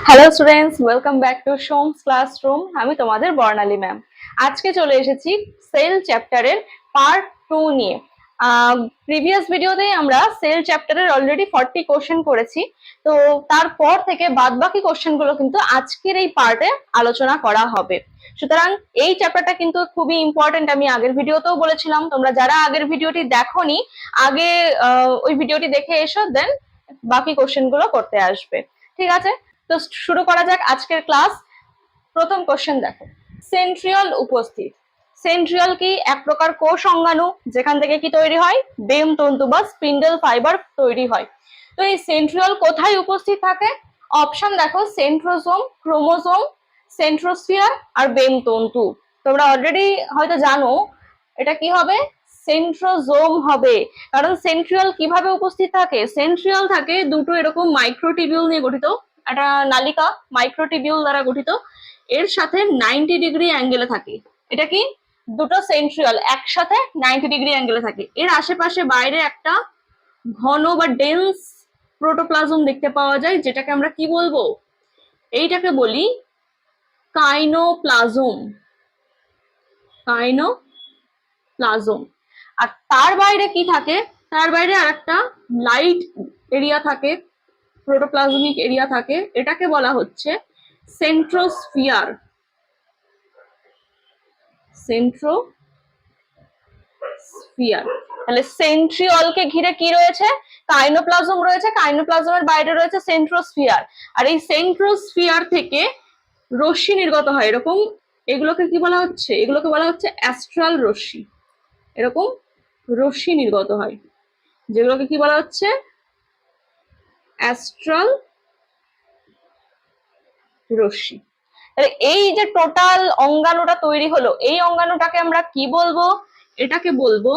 Hello students, welcome back to সোমস classroom. আমি তোমাদের বর্ণালী ma'am. আজকে চলে এসেছি সেল চ্যাপ্টারের পার্ট 2 নিয়ে। প্রিভিয়াস ভিডিওতে আমরা সেল চ্যাপ্টারের অলরেডি 40 কোশ্চেন করেছি। তো তারপর থেকে বাদবাকি কোশ্চেনগুলো কিন্তু আজকের এই পার্টে আলোচনা করা হবে। সুতরাং এই চ্যাপ্টারটা কিন্তু খুবই ইম্পর্টেন্ট। আমি আগের ভিডিওতেও বলেছিলাম, তোমরা যারা আগের ভিডিওটি দেখোনি আগে ওই ভিডিওটি দেখে এসো, দেন বাকি কোশ্চেনগুলো করতে আসবে। ঠিক আছে, তো শুরু করা যাক আজকের ক্লাস। প্রথম কোশ্চেন দেখো, সেন্ট্রিওল উপস্থিত। সেন্ট্রিওল কি? এক প্রকার কোষ অঙ্গাণু, যেখান থেকে কি তৈরি হয়? বেম তন্তু বা স্পিন্ডেল ফাইবার তৈরি হয়। তো এই সেন্ট্রিওল কোথায় উপস্থিত থাকে? অপশন দেখো, সেন্ট্রোজোম, ক্রোমোজোম, সেন্ট্রোস্ফিয়ার আর বেম তন্তু। তোমরা অলরেডি হয়তো জানো এটা কি হবে, সেন্ট্রোজোম হবে। কারণ সেন্ট্রিওল কিভাবে উপস্থিত থাকে? সেন্ট্রিওল থাকে দুটো এরকম মাইক্রোটিবিউল নিয়ে গঠিত, একটা নালিকা মাইক্রোটিবিউল দ্বারা গঠিত, এর সাথে 90 ডিগ্রি অ্যাঙ্গেলে থাকে। এটা কি? দুটো সেন্ট্রিওল একসাথে 90 ডিগ্রি অ্যাঙ্গেলে থাকে। এর আশেপাশে বাইরে একটা ঘন বা ডেন্স প্রোটোপ্লাজম দেখতে পাওয়া যায়, যেটাকে আমরা কি বলবো? এইটাকে বলি কাইনোপ্লাজম। কাইনোপ্লাজম। আর তার বাইরে কি থাকে? তার বাইরে আরেকটা লাইট এরিয়া থাকে, প্রোটোপ্লাজমিক এরিয়া থাকে, এটাকে বলা হচ্ছে সেন্ট্রোস্ফিয়ার। সেন্ট্রোস্ফিয়ার। তাহলে সেন্ট্রিওলকে ঘিরে কি রয়েছে? কাইনোপ্লাজম রয়েছে, কাইনোপ্লাজমের বাইরে রয়েছে সেন্ট্রোস্ফিয়ার। আর এই সেন্ট্রোস্ফিয়ার থেকে রশ্মি নির্গত হয় এরকম। এগুলোকে কি বলা হচ্ছে? এগুলোকে বলা হচ্ছে অ্যাস্ট্রাল রশ্মি। এরকম রশ্মি নির্গত হয়, যেগুলোকে কি বলা হচ্ছে? অ্যাস্ট্রাল রশ্মি। তাহলে এই যে টোটাল অঙ্গাণুটা তৈরি হলো, এই অঙ্গাণুটাকে আমরা কি বলবো? এটাকে বলবো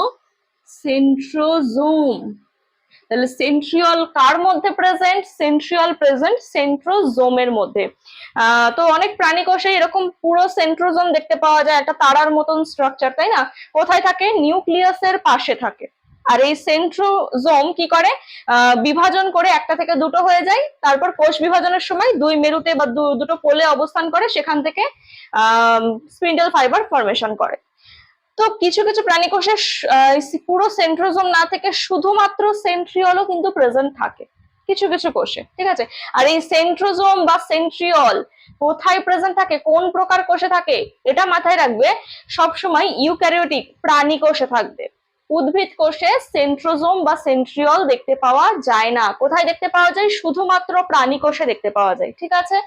সেন্ট্রোজোম। তাহলে সেন্ট্রিওল কার মধ্যে প্রেজেন্ট? সেন্ট্রিওল প্রেজেন্ট সেন্ট্রোজোমের মধ্যে। তো অনেক প্রাণী কোষে এরকম পুরো সেন্ট্রোজোম দেখতে পাওয়া যায়, একটা তারার মতন স্ট্রাকচার, তাই না? কোথায় থাকে? নিউক্লিয়াসের পাশে থাকে। আর এই সেন্ট্রোজোম কি করে? বিভাজন করে একটা থেকে দুটো হয়ে যায়, তারপর কোষ বিভাজনের সময় দুই মেরুতে বা দুটো পোলে অবস্থান করে, সেখান থেকে স্পিন্ডেল ফাইবার ফরমেশন করে। তো কিছু কিছু প্রাণী কোষে পুরো সেন্ট্রোজোম না থেকে শুধুমাত্র সেন্ট্রিওলও কিন্তু প্রেজেন্ট থাকে কিছু কিছু কোষে। ঠিক আছে, আর এই সেন্ট্রোজোম বা সেন্ট্রিওল কোথায় প্রেজেন্ট থাকে, কোন প্রকার কোষে থাকে, এটা মাথায় রাখবে। সবসময় ইউক্যারিওটিক প্রাণী কোষে থাকবে। উদ্ভিদ কোষে সেন্ট্রোজোম বা সেন্ট্রিওল দেখতে পাওয়া যায় না। কোথায় দেখতে পাওয়া যায়? শুধুমাত্র প্রাণী কোষে দেখতে পাওয়া যায়। ঠিক আছে,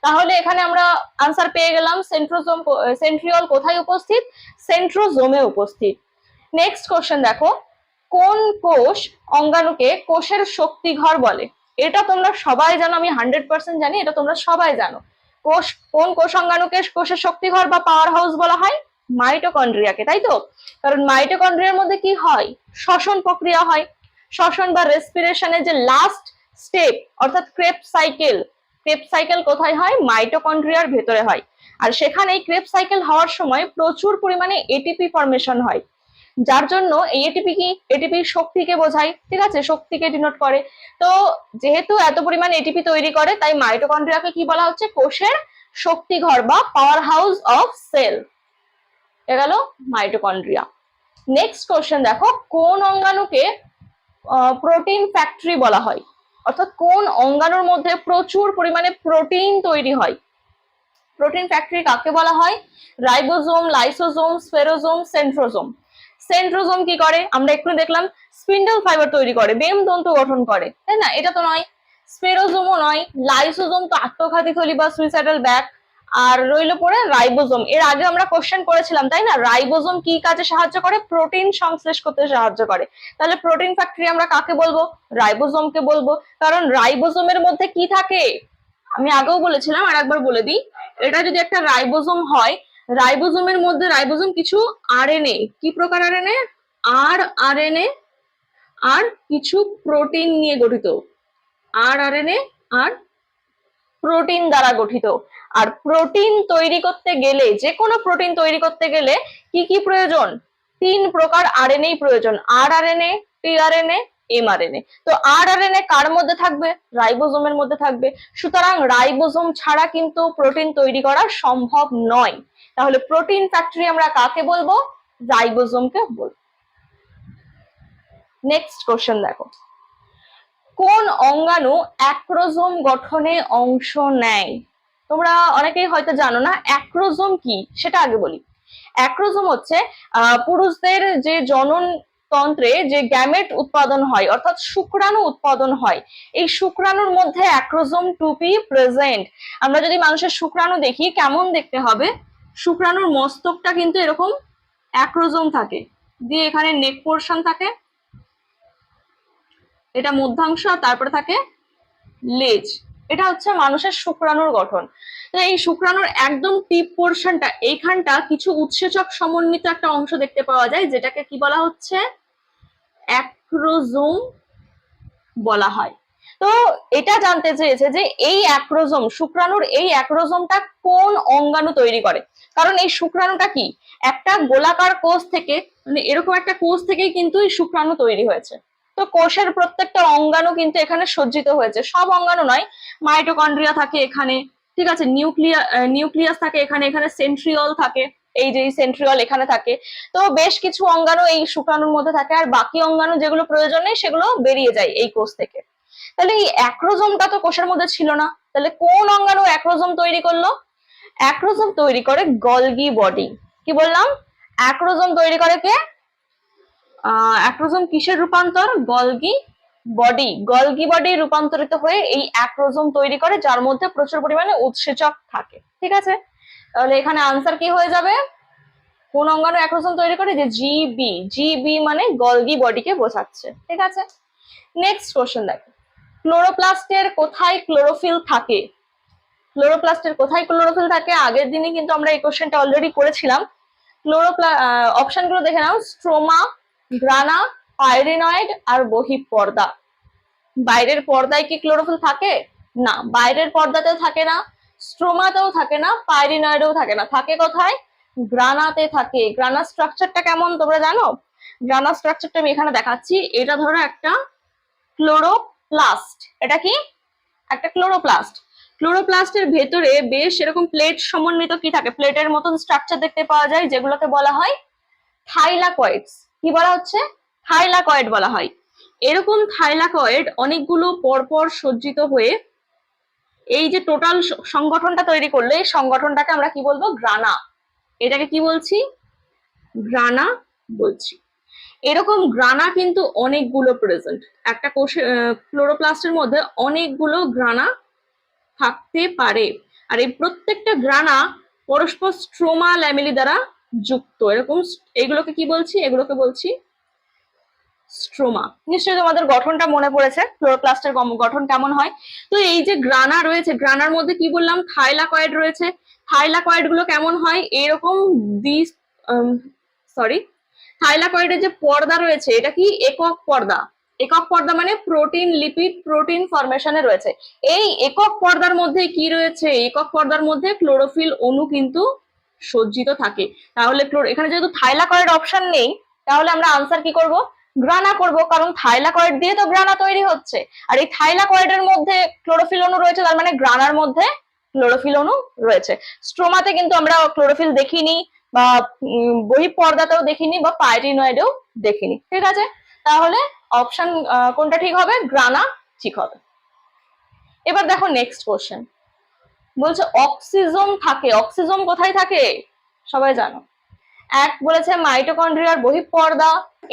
তাহলে এখানে আমরা আনসার পেয়ে গেলাম, সেন্ট্রোজোম সেন্ট্রিওল কোথায় উপস্থিত? সেন্ট্রোজোমে উপস্থিত। নেক্সট কোশ্চেন দেখো, কোন কোষ অঙ্গাণুকে কোষের শক্তিঘর বলে? এটা তোমরা সবাই জানো, আমি 100% জানি, এটা তোমরা সবাই জানো। কোন কোষ অঙ্গাণুকে কোষের শক্তিঘর বা পাওয়ার হাউস বলা হয়? মাইটোকন্ড্রিয়াকে, তাই তো? কারণ মাইটোকন্ড্রিয়ার মধ্যে কি হয়? শ্বসন প্রক্রিয়া হয়। শ্বসন বা রেসপিরেশনের যে লাস্ট স্টেপ, অর্থাৎ ক্রেবস সাইকেল কোথায় হয়? মাইটোকন্ড্রিয়ার ভেতরে হয়। আর সেখানে ক্রেবস সাইকেল হওয়ার সময় প্রচুর পরিমাণে এটিপি ফরমেশন হয়, যার জন্য এই এটিপি কি? এটিপি শক্তিকে বোঝায়। ঠিক আছে, শক্তিকে ডিনোট করে। তো যেহেতু এত পরিমাণ এটিপি তৈরি করে, তাই মাইটোকন্ড্রিয়াকে কি বলা হচ্ছে? কোষের শক্তিঘর বা পাওয়ার হাউস অফ সেল। এ গেল মাইটোকন্ড্রিয়া। নেক্সট কোশ্চেন দেখো, কোন অঙ্গাণুকে প্রোটিন ফ্যাক্টরি বলা হয়? অর্থাৎ কোন অঙ্গাণুর মধ্যে প্রচুর পরিমাণে প্রোটিন তৈরি হয়? প্রোটিন ফ্যাক্টরি কাকে বলা হয়? Ribosome, lysosome, spherosome, centrosome. Centrosome কি করে? আমরা একটু দেখলাম, স্পিন্ডেল ফাইবার তৈরি করে, বেম তন্তু গঠন করে, তাই না? এটা তো নয়। স্ফেরোজোমও নয়। লাইসোজোম তো আত্মঘাতী থলি বা সুইসাইডাল ব্যাগ। আর রইল পরে রাইবোজোম। এর আগে আমরা কোশ্চেন করেছিলাম, তাই না? রাইবোজোম কি কাজে সাহায্য করে? প্রোটিন সংশ্লেষ করতে সাহায্য করে। তাহলে প্রোটিন ফ্যাক্টরি আমরা কাকে বলবো? রাইবোজোমকে বলবো। কারণ রাইবোজোমের মধ্যে কি থাকে? আমি আগেও বলেছিলাম, আর একবার বলে দিই, এটা যদি একটা রাইবোজোম হয়, রাইবোজোমের মধ্যে রাইবোজোম কিছু আরএনএ, কি প্রকার আরএনএ? আরএনএ আর কিছু প্রোটিন নিয়ে গঠিত। আরএনএ আর প্রোটিন দ্বারা গঠিত। আর প্রোটিন তৈরি করতে গেলে, যে কোনো প্রোটিন তৈরি করতে গেলে কি কি প্রয়োজন? 3 প্রকার আরএনএ প্রয়োজন। RRNA, tRNA mRNA. তো আরআরএনএ কার মধ্যে থাকবে? রাইবোজোমের মধ্যে থাকবে। সুতরাং রাইবোজোম ছাড়া কিন্তু প্রোটিন তৈরি করা সম্ভব নয়। তাহলে প্রোটিন ফ্যাক্টরি আমরা কাকে বলবো? রাইবোজোমকে বলবো। নেক্সট কোশ্চেন দেখো, কোন অঙ্গাণু অ্যাক্রোজোম গঠনে অংশ নেয়? তোমরা অনেকেই হয়তো জানো না অ্যাক্রোজোম কি, সেটা আগে বলি। অ্যাক্রোজোম হচ্ছে পুরুষদের যে জনন তন্ত্রে যে গ্যামেট উৎপাদন হয়, অর্থাৎ শুক্রাণু উৎপাদন হয়, এই শুক্রাণুর মধ্যে অ্যাক্রোজোম টুপি প্রেজেন্ট। আমরা যদি মানুষের শুক্রাণু দেখি কেমন দেখতে হবে, শুক্রাণুর মস্তকটা কিন্তু এরকম অ্যাক্রোজোম থাকে, দিয়ে এখানে নেক পোর্শন থাকে, এটা মধ্যাংশ, আর তারপরে থাকে লেজ। এটা হচ্ছে মানুষের শুক্রাণুর গঠন। তো এই শুক্রাণুর একদম টিপ পোর্শনটা, এইখানটা কিছু উৎসেচক সমন্বিত একটা অংশ দেখতে পাওয়া যায়, যেটাকে কি বলা হচ্ছে? অ্যাক্রোজোম বলা হয়। তো এটা জানতে চেয়েছে যে এই অ্যাক্রোজোম, শুক্রাণুর এই অ্যাক্রোজোমটা কোন অঙ্গাণু তৈরি করে। কারণ এই শুক্রাণুটা কি একটা গোলাকার কোষ থেকে, মানে এরকম একটা কোষ থেকেই কিন্তু এই শুক্রাণু তৈরি হয়েছে। তো কোষের প্রত্যেকটা অঙ্গাণু কিন্তু এখানে সজ্জিত হয়েছে, সব অঙ্গাণু নয়, মাইটোকন্ড্রিয়া থাকে এখানে, ঠিক আছে, নিউক্লিয়াস থাকে এখানে, এখানে সেন্ট্রিওল থাকে, এই যে সেন্ট্রিওল এখানে থাকে। তো বেশ কিছু অঙ্গাণু এই শুক্রাণুর মধ্যে থাকে, আর বাকি অঙ্গাণু যেগুলো প্রয়োজন নেই সেগুলো বেরিয়ে যায় এই কোষ থেকে। তাহলে এই অ্যাক্রোজোমটা তো কোষের মধ্যে ছিল না, তাহলে কোন অঙ্গাণু অ্যাক্রোজোম তৈরি করলো? অ্যাক্রোজোম তৈরি করে গলগি বডি। কি বললাম? অ্যাক্রোজোম তৈরি করে কে? অ্যাক্রোজোম কিসের রূপান্তর? Golgi body. গলগি বডি রূপান্তরিত হয়ে এই অ্যাক্রোজোম তৈরি করে, যার মধ্যে প্রচুর পরিমাণে উৎসেচক থাকে। ঠিক আছে, তাহলে এখানে আনসার কি হয়ে যাবে? কোন অঙ্গাণু অ্যাক্রোজোম তৈরি করে? যে জিবি। জিবি মানে গলগি বডিকে বোঝাচ্ছে। ঠিক আছে, নেক্সট কোশ্চেন দেখো, ক্লোরোপ্লাস্টের কোথায় ক্লোরোফিল থাকে? ক্লোরোপ্লাস্টের কোথায় ক্লোরোফিল থাকে? আগের দিনই কিন্তু আমরা এই কোশ্চেনটা অলরেডি করেছিলাম। অপশনগুলো দেখে নাও, স্ট্রোমা, গ্রানা, পাইরিনয়েড আর বহিঃপর্দা। বাইরের পর্দায় কি ক্লোরোফিল থাকে? না, বাইরের পর্দাতেও থাকে না, স্ট্রোমাতেও থাকে না, পাইরিনয়েডেও থাকে না। থাকে কোথায়? গ্রানাতে থাকে। গ্রানা স্ট্রাকচারটা কেমন তোমরা জানো? গ্রানা স্ট্রাকচারটা আমি এখানে দেখাচ্ছি। এটা ধরো একটা ক্লোরোপ্লাস্ট। এটা কি? একটা ক্লোরোপ্লাস্ট। ক্লোরোপ্লাস্টের ভেতরে বেশ এরকম প্লেট সমন্বিত কি থাকে, প্লেটের মতন স্ট্রাকচার দেখতে পাওয়া যায়, যেগুলোকে বলা হয় থাইলাকয়েডস। কি বলা হচ্ছে? থাইলাকয়েড বলা হয়। এরকম থাইলাকয়েড অনেকগুলো পরপর সজ্জিত হয়ে এই যে টোটাল সংগঠনটা তৈরি করলে, এই সংগঠনটাকে আমরা কি বলবো? গ্রানা। এটাকে কি বলছি? গ্রানা বলছি। এরকম গ্রানা কিন্তু অনেকগুলো প্রেজেন্ট, একটা কোষে ক্লোরোপ্লাস্টের মধ্যে অনেকগুলো গ্রানা থাকতে পারে, আর এই প্রত্যেকটা গ্রানা পরস্পর স্ট্রোমা ল্যামেলি দ্বারা যুক্ত। এরকম এগুলোকে কি বলছি? এগুলোকে বলছি স্ট্রোমা। নিশ্চয়ই তোমাদের গঠনটা মনে পড়েছে, ক্লোরোপ্লাস্টের গঠন কেমন হয়। তো এই যে গ্রানা রয়েছে, গ্রানার মধ্যে কি বললাম? থাইলাকয়েড রয়েছে। থাইলাকয়েড গুলো কেমন হয়? এরকম থাইলাকয়েডের যে পর্দা রয়েছে, এটা কি একক পর্দা। একক পর্দা মানে প্রোটিন, লিপিড, প্রোটিন ফরমেশনে রয়েছে। এই একক পর্দার মধ্যে কি রয়েছে? একক পর্দার মধ্যে ক্লোরোফিল অণু কিন্তু সজ্জিত থাকে। তাহলে এখানে যেহেতু থাইলাকয়েড অপশন নেই, তাহলে আমরা আনসার কি করব? গ্রানা করব, কারণ থাইলাকয়েড দিয়ে তো গ্রানা তৈরি হচ্ছে। আর এই থাইলাকয়েডের মধ্যে ক্লোরোফিল অণু রয়েছে, তার মানে গ্রানার মধ্যে ক্লোরোফিল অণু রয়েছে। স্ট্রোমাতে কিন্তু আমরা ক্লোরোফিল দেখিনি, বা বহিঃপর্দাতেও দেখিনি, বা পাইরিনয়েডেও দেখিনি। ঠিক আছে, তাহলে অপশন কোনটা ঠিক হবে? গ্রানা ঠিক হবে। এবার দেখো নেক্সট কোশ্চেন, বলছে অক্সিজোম থাকে। অক্সিজোম কোথায় থাকে? সবাই জানো। এক বলেছে মাইটোকন্ড্রিয়ার বহিঃপর্দা,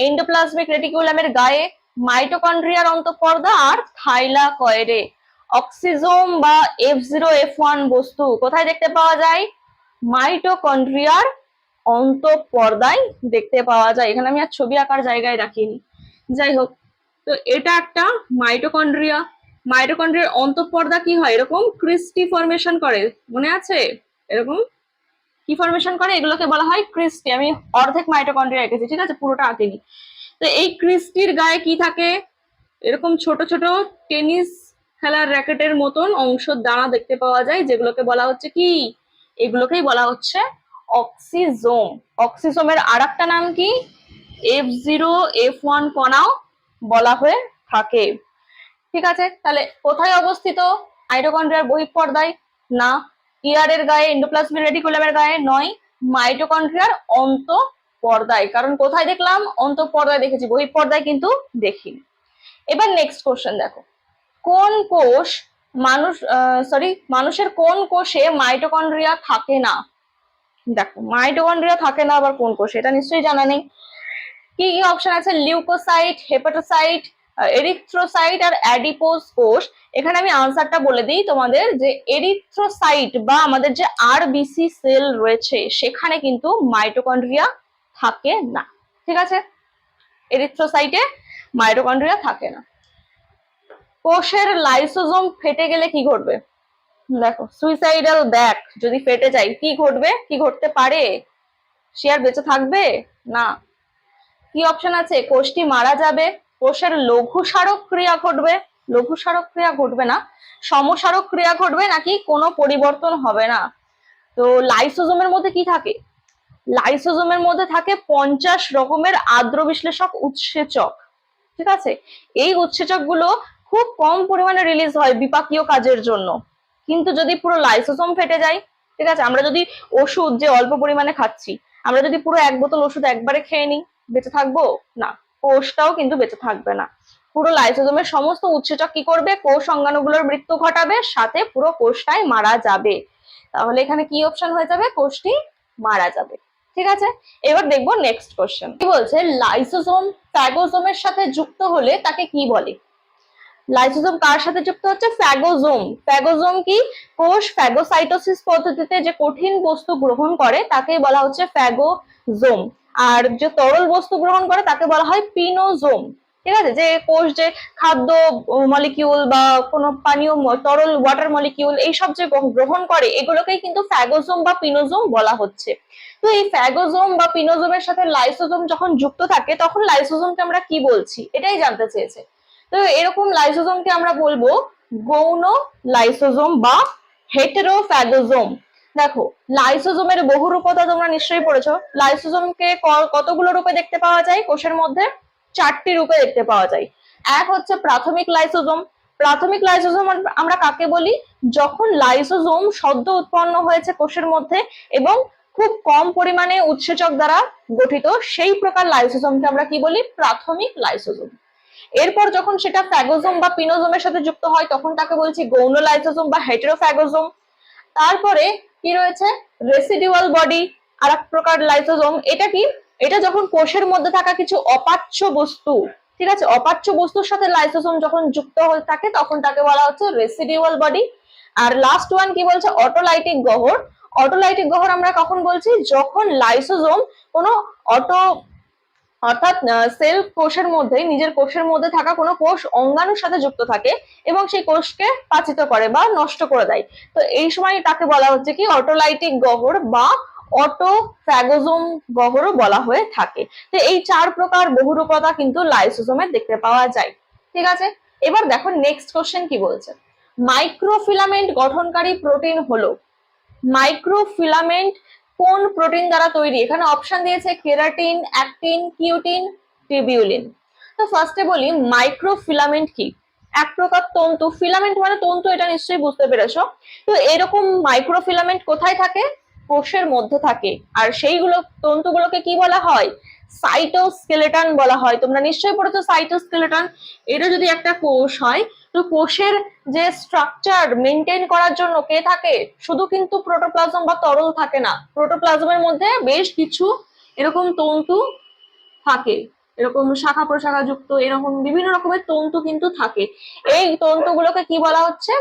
এন্ডোপ্লাজমিক রেটিকুলামের গায়ে, মাইটোকন্ড্রিয়ার অন্তঃপর্দা, আর থাইলাকয়েডে। অক্সিজোম বা F0F1 বস্তু কোথায় দেখতে পাওয়া যায়? মাইটোকন্ড্রিয়ার অন্তঃপর্দায় দেখতে পাওয়া যায়। এখানে আমি আর ছবি আঁকার জায়গায় রাখিনি, যাই হোক। তো এটা একটা মাইটোকন্ড্রিয়া। মাইটোকন্ড্রিয়ার অন্তঃপর্দা কি হয়? এরকম ক্রিস্টি ফরমেশন করে, মনে আছে? এরকম কি ফরমেশন করে? এগুলোকে বলা হয় ক্রিস্টি। আমি অর্ধেক মাইটোকন্ড্রিয়া এঁকেছি, ঠিক আছে, পুরোটা আঁকিনি। তো এই ক্রিস্টির গায়ে কি থাকে? এরকম ছোট ছোট টেনিস খেলার র্যাকেটের মতন অংশ দানা দেখতে পাওয়া যায়, যেগুলোকে বলা হচ্ছে কি? এগুলোকেই বলা হচ্ছে অক্সিজোম। অক্সিজোমের আর একটা নাম কি? F0F1 কণাও বলা হয়ে থাকে। ঠিক আছে, তাহলে কোথায় অবস্থিত? মাইটোকন্ড্রিয়ার বহিঃপর্দায়? না। ইয়ারের গায়ে, এন্ডোপ্লাজমিক রেটিকুলামের গায়ে? নয়। মাইটোকন্ড্রিয়ার অন্তঃপর্দায়। কারণ কোথায় দেখলাম? অন্তঃপর্দায় দেখেছি, বহিঃপর্দায় কিন্তু দেখিনি। এবার নেক্সট কোশ্চেন দেখো, কোন কোষ মানুষের কোন কোষে মাইটোকন্ড্রিয়া থাকে না? দেখো, মাইটোকন্ড্রিয়া থাকে না আবার কোন কোষে, এটা নিশ্চয়ই জানা নেই। কি কি অপশন আছে? লিউকোসাইট, হেপাটোসাইট, এরিথ্রোসাইট আর অ্যাডিপোজ কোষ। এখানে আমি আনসারটা বলে দিই তোমাদের, যে এরিথ্রোসাইট বা আমাদের যে আরবিসি সেল রয়েছে সেখানে কিন্তু মাইটোকন্ড্রিয়া থাকে না। ঠিক আছে, এরিথ্রোসাইটে মাইটোকন্ড্রিয়া থাকে না। কোষের লাইসোজোম ফেটে গেলে কি ঘটবে? দেখো, সুইসাইডাল ব্যাগ যদি ফেটে যায় কি ঘটবে, কি ঘটতে পারে? সে আর বেঁচে থাকবে না। কি অপশন আছে? কোষটি মারা যাবে, কোষের লঘু স্মারক ক্রিয়া ঘটবে, লঘু স্মারক ক্রিয়া ঘটবে না, সমস্মারক ক্রিয়া ঘটবে, নাকি কোনো পরিবর্তন হবে না। তো লাইসোজোমের মধ্যে কি থাকে? লাইসোজোমের মধ্যে থাকে 50 রকমের আদ্র বিশ্লেষক উৎসেচক। ঠিক আছে, এই উৎসেচক গুলো খুব কম পরিমাণে রিলিজ হয় বিপাকীয় কাজের জন্য। কিন্তু যদি পুরো লাইসোজোম ফেটে যায়, ঠিক আছে, আমরা যদি ওষুধ যে অল্প পরিমাণে খাচ্ছি, আমরা যদি পুরো 1 বোতল ওষুধ একবারে খেয়ে নিই, বেঁচে থাকবো না, কোষটাও কিন্তু বেঁচে থাকবে না। পুরো লাইসোজোমের সমস্ত উৎসেচক কি করবে? কোষ অঙ্গাণুগুলোর মৃত্যু ঘটাবে, সাথে পুরো কোষটাই মারা যাবে। তাহলে এখানে কি অপশন হয়ে যাবে? কোষটি মারা যাবে। ঠিক আছে, এবার দেখবো নেক্সট কোশ্চেন কি বলছে। লাইসোজোম ফ্যাগোজোমের সাথে যুক্ত হলে তাকে কি বলে? লাইসোজোম কার সাথে যুক্ত হচ্ছে? ফ্যাগোজোম। ফ্যাগোজোম কি? কোষ ফ্যাগোসাইটোসিস পদ্ধতিতে যে কঠিন বস্তু গ্রহণ করে তাকেই বলা হচ্ছে ফ্যাগোজোম। আর যে তরল বস্তু গ্রহণ করে তাকে বলা হয় পিনোজোম। ঠিক আছে, যে কোষ যে খাদ্য মলিকিউল বা কোনো পানীয় তরল ওয়াটার মলিকিউল এইসব যে গ্রহণ করে এগুলোকেই কিন্তু ফ্যাগোজোম বা পিনোজোম বলা হচ্ছে। তো এই ফ্যাগোজোম বা পিনোজোমের সাথে লাইসোজোম যখন যুক্ত থাকে তখন লাইসোজোমকে আমরা কি বলছি এটাই জানতে চেয়েছে। তো এরকম লাইসোজোমকে আমরা বলবো গৌণ লাইসোজোম বা হেটেরোফ্যাগোজোম। দেখো, লাইসোজোমের বহুরূপতা তোমরা নিশ্চয়ই পড়েছো। লাইসোজোমকে কতগুলো রূপে দেখতে পাওয়া যায়? কোষের মধ্যে 4টি রূপে দেখতে পাওয়া যায়। এক হচ্ছে প্রাথমিক লাইসোজোম। প্রাথমিক লাইসোজোম আমরা কাকে বলি? যখন লাইসোজোম সদ্য উৎপন্ন হয়েছে কোষের মধ্যে এবং খুব কম পরিমাণে উৎসেচক দ্বারা গঠিত, সেই প্রকার লাইসোজোমকে আমরা কি বলি? প্রাথমিক লাইসোজোম। এরপর যখন সেটা ফ্যাগোজোম বা পিনোজোমের সাথে যুক্ত হয় তখন তাকে বলছি গৌণ লাইসোজোম বা হেটেরোফ্যাগোজোম। তারপরে কি রয়েছে? রেসিডিউয়াল বডি, আর এক প্রকার লাইসোজোম। এটা কি? এটা যখন কোষের মধ্যে থাকা কিছু অপাচ্য বস্তু, ঠিক আছে, অপাচ্য বস্তুর সাথে লাইসোজোম যখন যুক্ত হয়ে থাকে তখন তাকে বলা হচ্ছে রেসিডিউয়াল বডি। আর লাস্ট ওয়ান কি বলছে? অটোলাইটিক গহ্বর। অটোলাইটিক গহ্বর আমরা কখন বলছি? যখন লাইসোজোম কোনো অর্থাৎ সেল কোষের মধ্যে, নিজের কোষের মধ্যে থাকা কোনো কোষ অঙ্গাণুর সাথে যুক্ত থাকে এবং সেই কোষকে পাচিত করে বা নষ্ট করে দেয়। তো এই সময় তাকে বলা হচ্ছে কি? অটোলাইটিক গহ্বর বা অটোফ্যাগোজোম গহ্বরও বলা হয়ে থাকে। তো এই 4 প্রকার বহুরূপতা কিন্তু লাইসোজোমে দেখতে পাওয়া যায়। ঠিক আছে, এবার দেখো নেক্সট কোশ্চেন কি বলছে। মাইক্রোফিলামেন্ট গঠনকারী প্রোটিন হলো? মাইক্রোফিলামেন্ট কোন প্রোটিন দ্বারা তৈরি? এখানে অপশন দিয়েছে কেরাটিন, অ্যাক্টিন, কিউটিন, টিবিউলিন। তো ফার্স্টে বলি মাইক্রোফিলামেন্ট কি? এক প্রকার তন্তু। ফিলামেন্ট মানে তন্তু, এটা নিশ্চয়ই বুঝতে পেরেছো। তো এরকম মাইক্রোফিলামেন্ট কোথায় থাকে? কোষের মধ্যে থাকে। আর সেইগুলো তন্তুগুলোকে কি বলা হয়? সাইটোস্কেলেটন বলা হয়। তোমরা নিশ্চয়ই পড়েছো সাইটোস্কেলেটন। এটা যদি একটা কোষ হয় তো কোষের যে স্ট্রাকচার মেনটেন করার জন্য কে থাকে? শুধু কিন্তু প্রোটোপ্লাজম বা তরল থাকে না, প্রোটোপ্লাজমের মধ্যে বেশ কিছু এরকম তন্তু থাকে, এরকম শাখা প্রশাখা যুক্ত এরকম বিভিন্ন রকমের তন্তু কিন্তু থাকে। এই তন্তুগুলোকে কি বলা হচ্ছে?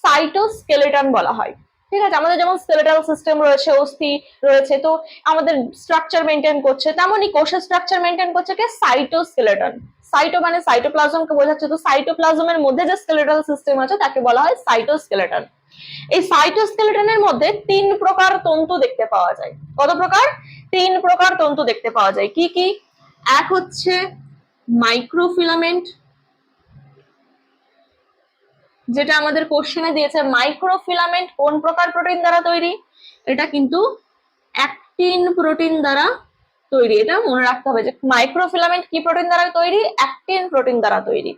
সাইটোস্কেলেটন বলা হয়। ঠিক আছে, আমাদের যেমন স্কেলেটাল সিস্টেম রয়েছে, অস্থি রয়েছে, তো আমাদের স্ট্রাকচার মেনটেন করছে, তেমনই কোষের স্ট্রাকচার মেনটেন করছে কে? সাইটোস্কেলেটন। সাইটো মানে সাইটোপ্লাজমকে বোঝাচ্ছে, তো সাইটোপ্লাজমের মধ্যে যে স্কেলেটাল সিস্টেম আছে তাকে বলা হয় সাইটোস্কেলেটন। এই সাইটোস্কেলেটনের মধ্যে 3 প্রকার তন্তু দেখতে পাওয়া যায়। কত প্রকার? 3 প্রকার তন্তু দেখতে পাওয়া যায়। কি কি? এক হচ্ছে মাইক্রোফিলামেন্ট, যেটা আমাদের কোশ্চেনে দিয়েছে। মাইক্রোফিলামেন্ট কোন প্রকার প্রোটিন দ্বারা তৈরি? এটা কিন্তু অ্যাক্টিন প্রোটিন দ্বারা তৈরি, এটা মনে রাখতে হবে যে মাইক্রোফিলামেন্ট কি প্রোটিন দ্বারা তৈরি, অ্যাক্টিন প্রোটিন দ্বারা তৈরি।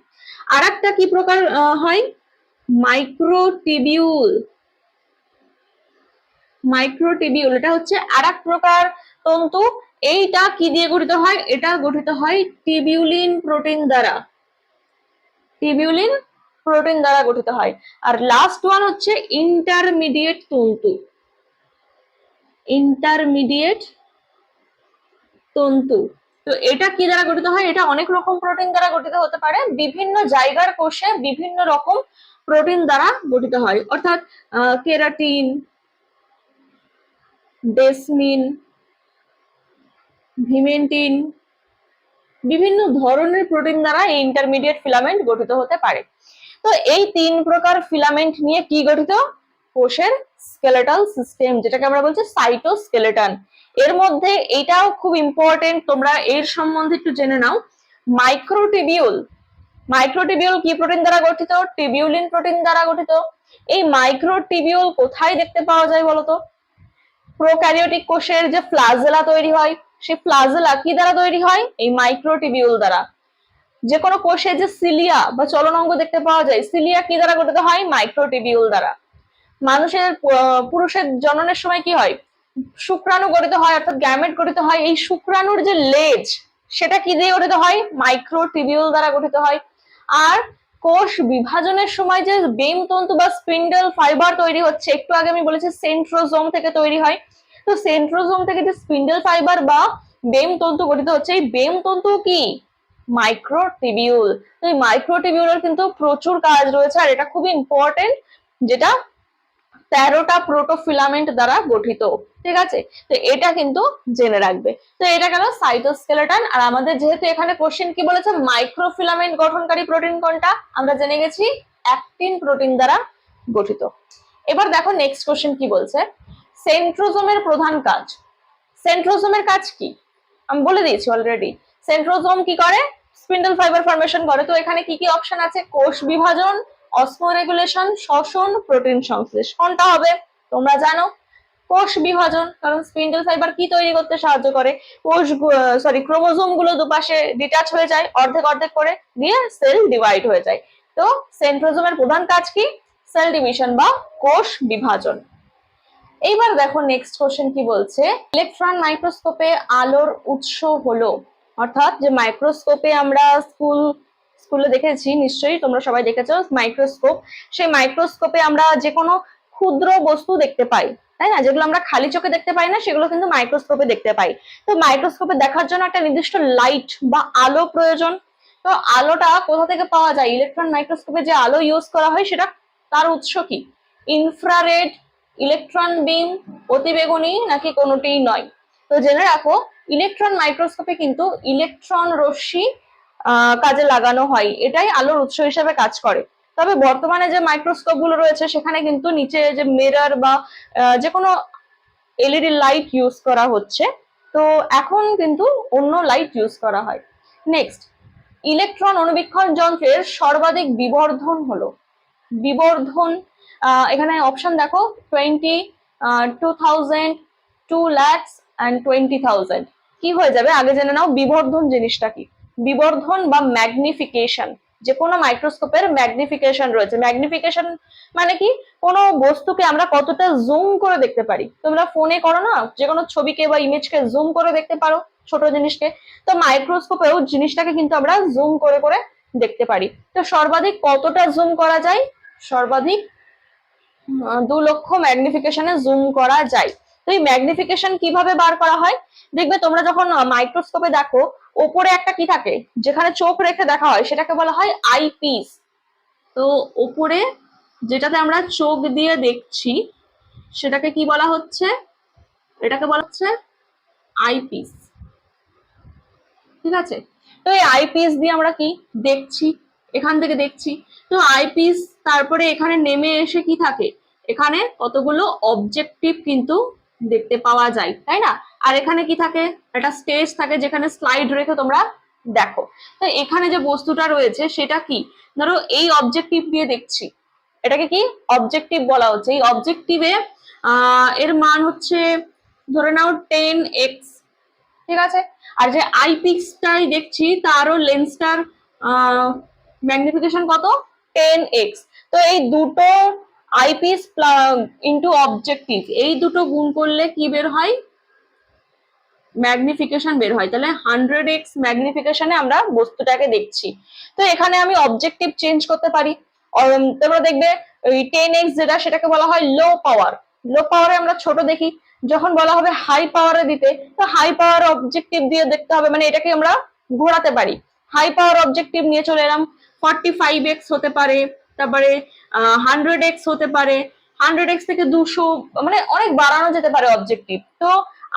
আর একটা কি প্রকার হয়, মাইক্রোটিবিউল। মাইক্রোটিবিউল এটা হচ্ছে আর এক প্রকার তন্তু। এইটা কি দিয়ে গঠিত হয়, এটা গঠিত হয় টিবিউলিন প্রোটিন দ্বারা, টিবিউলিন প্রোটিন দ্বারা গঠিত হয়। আর লাস্ট ওয়ান হচ্ছে ইন্টারমিডিয়েট তন্তু, ইন্টারমিডিয়েট তন্তু। তো এটা কি দ্বারা গঠিত হয়, এটা অনেক রকম প্রোটিন দ্বারা গঠিত হতে পারে, বিভিন্ন জায়গার কোষে বিভিন্ন রকম প্রোটিন দ্বারা গঠিত হয়, অর্থাৎ কেরাটিন, ডেসমিন, ভিমেন্টিন, বিভিন্ন ধরনের প্রোটিন দ্বারা এই ইন্টারমিডিয়েট ফিলামেন্ট গঠিত হতে পারে। তো এই তিন প্রকার ফিলামেন্ট নিয়ে কি গঠিত, কোষের স্কেলেটাল সিস্টেম, যেটাকে আমরা বলছি সাইটোস্কেলেটন। এর মধ্যে এটাও খুব ইম্পর্টেন্ট, তোমরা এর সম্বন্ধে একটু জেনে নাও। মাইক্রোটিবিউল, মাইক্রোটিবিউল কি প্রোটিন দ্বারা গঠিত, টিবিউলিন প্রোটিন দ্বারা গঠিত। এই মাইক্রোটিবিউল কোথায় দেখতে পাওয়া যায় বলতো, প্রোক্যারিওটিক কোষের যে ফ্লাজেলা তৈরি হয়, সেই ফ্লাজেলা কি দ্বারা তৈরি হয়, এই মাইক্রোটিবিউল দ্বারা। যে কোনো কোষে যে সিলিয়া বা চলনাঙ্গ দেখতে পাওয়া যায়, সিলিয়া কি দ্বারা গঠিত হয়, মাইক্রোটিবিউল দ্বারা। মানুষের পুরুষের জননের সময় কি হয়, শুক্রাণু গঠিত হয়, অর্থাৎ গ্যামেট গঠিত হয়। এই শুক্রাণুর যে লেজ, সেটা কি দিয়ে গঠিত হয়, মাইক্রোটিবিউল দ্বারা গঠিত হয়। আর কোষ বিভাজনের সময় যে বেম তন্তু বা স্পিন্ডল ফাইবার তৈরি হচ্ছে, একটু আগে আমি বলেছি সেন্ট্রোজোম থেকে তৈরি হয়। তো সেন্ট্রোজোম থেকে যে স্পিন্ডল ফাইবার বা বেম তন্তু গঠিত হচ্ছে, এই বেম তন্তু কি, মাইক্রোটিবিউল। তো এই মাইক্রোটিবিউলের কিন্তু প্রচুর কাজ রয়েছে, আর এটা খুবই ইম্পর্টেন্ট, যেটা 13টা প্রোটোফিলামেন্ট দ্বারা গঠিত, ঠিক আছে। তো এটা কিন্তু জেনে রাখবে। তো এটা গেল সাইটোস্কেলেটন। আর আমাদের যেহেতু এখানে কোশ্চেন কি বলেছে, মাইক্রোফিলামেন্ট গঠনকারী প্রোটিন কোনটা, আমরা জেনে গেছি অ্যাক্টিন প্রোটিন দ্বারা গঠিত। এবার দেখো নেক্সট কোশ্চেন কি বলছে, সেন্ট্রোজোমের প্রধান কাজ। সেন্ট্রোজোমের কাজ কি, আমি বলে দিয়েছি অলরেডি। সেন্ট্রোজোম কি করে, স্পিন্ডল ফাইবার ফর্মেশন করে। তো এখানে কি কি অপশন আছে, কোষ বিভাজন, অসমোরেগুলেশন, শ্বসন, প্রোটিন সংশ্লেষ। কোনটা হবে, তোমরা জানো কোষ বিভাজন, কারণ স্পিন্ডল ফাইবার কি তৈরি করতে সাহায্য করে, কোষ ক্রোমোজোম গুলো দুপাশে ডিটাচ হয়ে যায়, অর্ধেক অর্ধেক করে দিয়ে সেল ডিভাইড হয়ে যায়। তো সেন্ট্রোজোমের প্রধান কাজ কি, সেল ডিভিশন বা কোষ বিভাজন। এইবার দেখো নেক্সট কোশ্চেন কি বলছে, ইলেকট্রন মাইক্রোস্কোপে আলোর উৎস হলো, অর্থাৎ যে মাইক্রোস্কোপে আমরা স্কুলে দেখেছি, নিশ্চয়ই তোমরা সবাই দেখেছো মাইক্রোস্কোপ। সেই মাইক্রোস্কোপে আমরা যে কোনো ক্ষুদ্র বস্তু দেখতে পাই, তাই না, যেগুলো আমরা খালি চোখে দেখতে পাই না, সেগুলো কিন্তু মাইক্রোস্কোপে দেখতে পাই। তো মাইক্রোস্কোপে দেখার জন্য একটা নির্দিষ্ট লাইট বা আলো প্রয়োজন। তো আলোটা কোথা থেকে পাওয়া যায়, ইলেকট্রন মাইক্রোস্কোপে যে আলো ইউজ করা হয় সেটা তার উৎস কি, ইনফ্রারেড, ইলেকট্রন বিম, অতিবেগুনি, নাকি কোনোটিই নয়। তো জেনে রাখো ইলেকট্রন মাইক্রোস্কোপে কিন্তু ইলেকট্রন রশ্মি কাজে লাগানো হয়, এটাই আলোর উৎস হিসেবে কাজ করে। তবে বর্তমানে যে মাইক্রোস্কোপ গুলো রয়েছে সেখানে কিন্তু নিচে যে মিরর বা যে কোনো এলইডি লাইট ইউজ করা হচ্ছে, তো এখন কিন্তু অন্য লাইট ইউজ করা হয়। নেক্সট, ইলেকট্রন অণুবীক্ষণ যন্ত্রের সর্বাধিক বিবর্ধন হলো, বিবর্ধন এখানে অপশন দেখো 20,000, 2 lakhs and 20,000। কি হয়ে যাবে আগে জেনে নাও, বিবর্ধন জিনিসটা কি, বিবর্ধন বা ম্যাগনিফিকেশন। যে কোনো মাইক্রোস্কোপের ম্যাগনিফিকেশন রয়েছে। ম্যাগনিফিকেশন মানে কি, কোনো বস্তুকে আমরা কতটা জুম করে দেখতে পারি। তোমরা ফোনে করো না, যে কোনো ছবিকে বা ইমেজকে জুম করে দেখতে পারো, ছোট জিনিসকে। তো মাইক্রোস্কোপেও জিনিসটাকে কিন্তু আমরা জুম করে করে দেখতে পারি। তো সর্বাধিক কতটা জুম করা যায়, সর্বাধিক 2 লক্ষ ম্যাগনিফিকেশনে জুম করা যায়। তো এই ম্যাগনিফিকেশন কিভাবে বার করা হয়, দেখবে তোমরা যখন মাইক্রোস্কোপে দেখো ওপরে একটা কি থাকে, যেখানে চোখ রেখে দেখা হয় সেটাকে বলা হয় আইপিস। তো ওপরে যেটাতে আমরা চোখ দিয়ে দেখছি সেটাকে কি বলা হচ্ছে, এটাকে বলা হচ্ছে আইপিস, ঠিক আছে। তো এই আইপিস দিয়ে আমরা কি দেখছি, এখান থেকে দেখছি। তো আইপিস তারপরে এখানে নেমে এসে কি থাকে, এখানে কতগুলো অবজেক্টিভ কিন্তু দেখতে পাওয়া যায়, তাই না। আর এখানে কি থাকে, একটা স্টেজ থাকে যেখানে স্লাইড রেখে তোমরা দেখো। তো এখানে যে বস্তুটা রয়েছে সেটা কি, ধরো এই অবজেক্টিভ দিয়ে দেখছি, এটাকে কি অবজেক্টিভ বলা হচ্ছে। এই অবজেক্টিভে এর মান হচ্ছে ধরে নাও 10x, ঠিক আছে। আর যে আইপিসটাই দেখছি তারও লেন্সটার ম্যাগনিফিকেশন কত, 10x। তো এই দুটো আইপিস ইন্টু অবজেক্টিভ, এই দুটো গুণ করলে কি বের হয়, ম্যাগনিফিকেশন বের হয়। তাহলে 100x ম্যাগনিফিকেশনে আমরা বস্তুটাকে দেখছি। তো এখানে আমি অবজেক্টিভ চেঞ্জ করতে পারি। তোমরা দেখবে ওই 10x যেটা, সেটাকে বলা হয় লো পাওয়ার। লো পাওয়ারে আমরা ছোট দেখি, যখন বলা হবে হাই পাওয়ারে দিতে, তো হাই পাওয়ার অবজেক্টিভ দিয়ে দেখতে হবে, মানে এটাকে আমরা ঘোরাতে পারি। হাই পাওয়ার অবজেক্টিভ নিয়ে চলে এলাম, 45x হতে পারে, তারপরে 100x হতে পারে, 100x থেকে 200, মানে অনেক বাড়ানো যেতে পারে অবজেক্টিভ। তো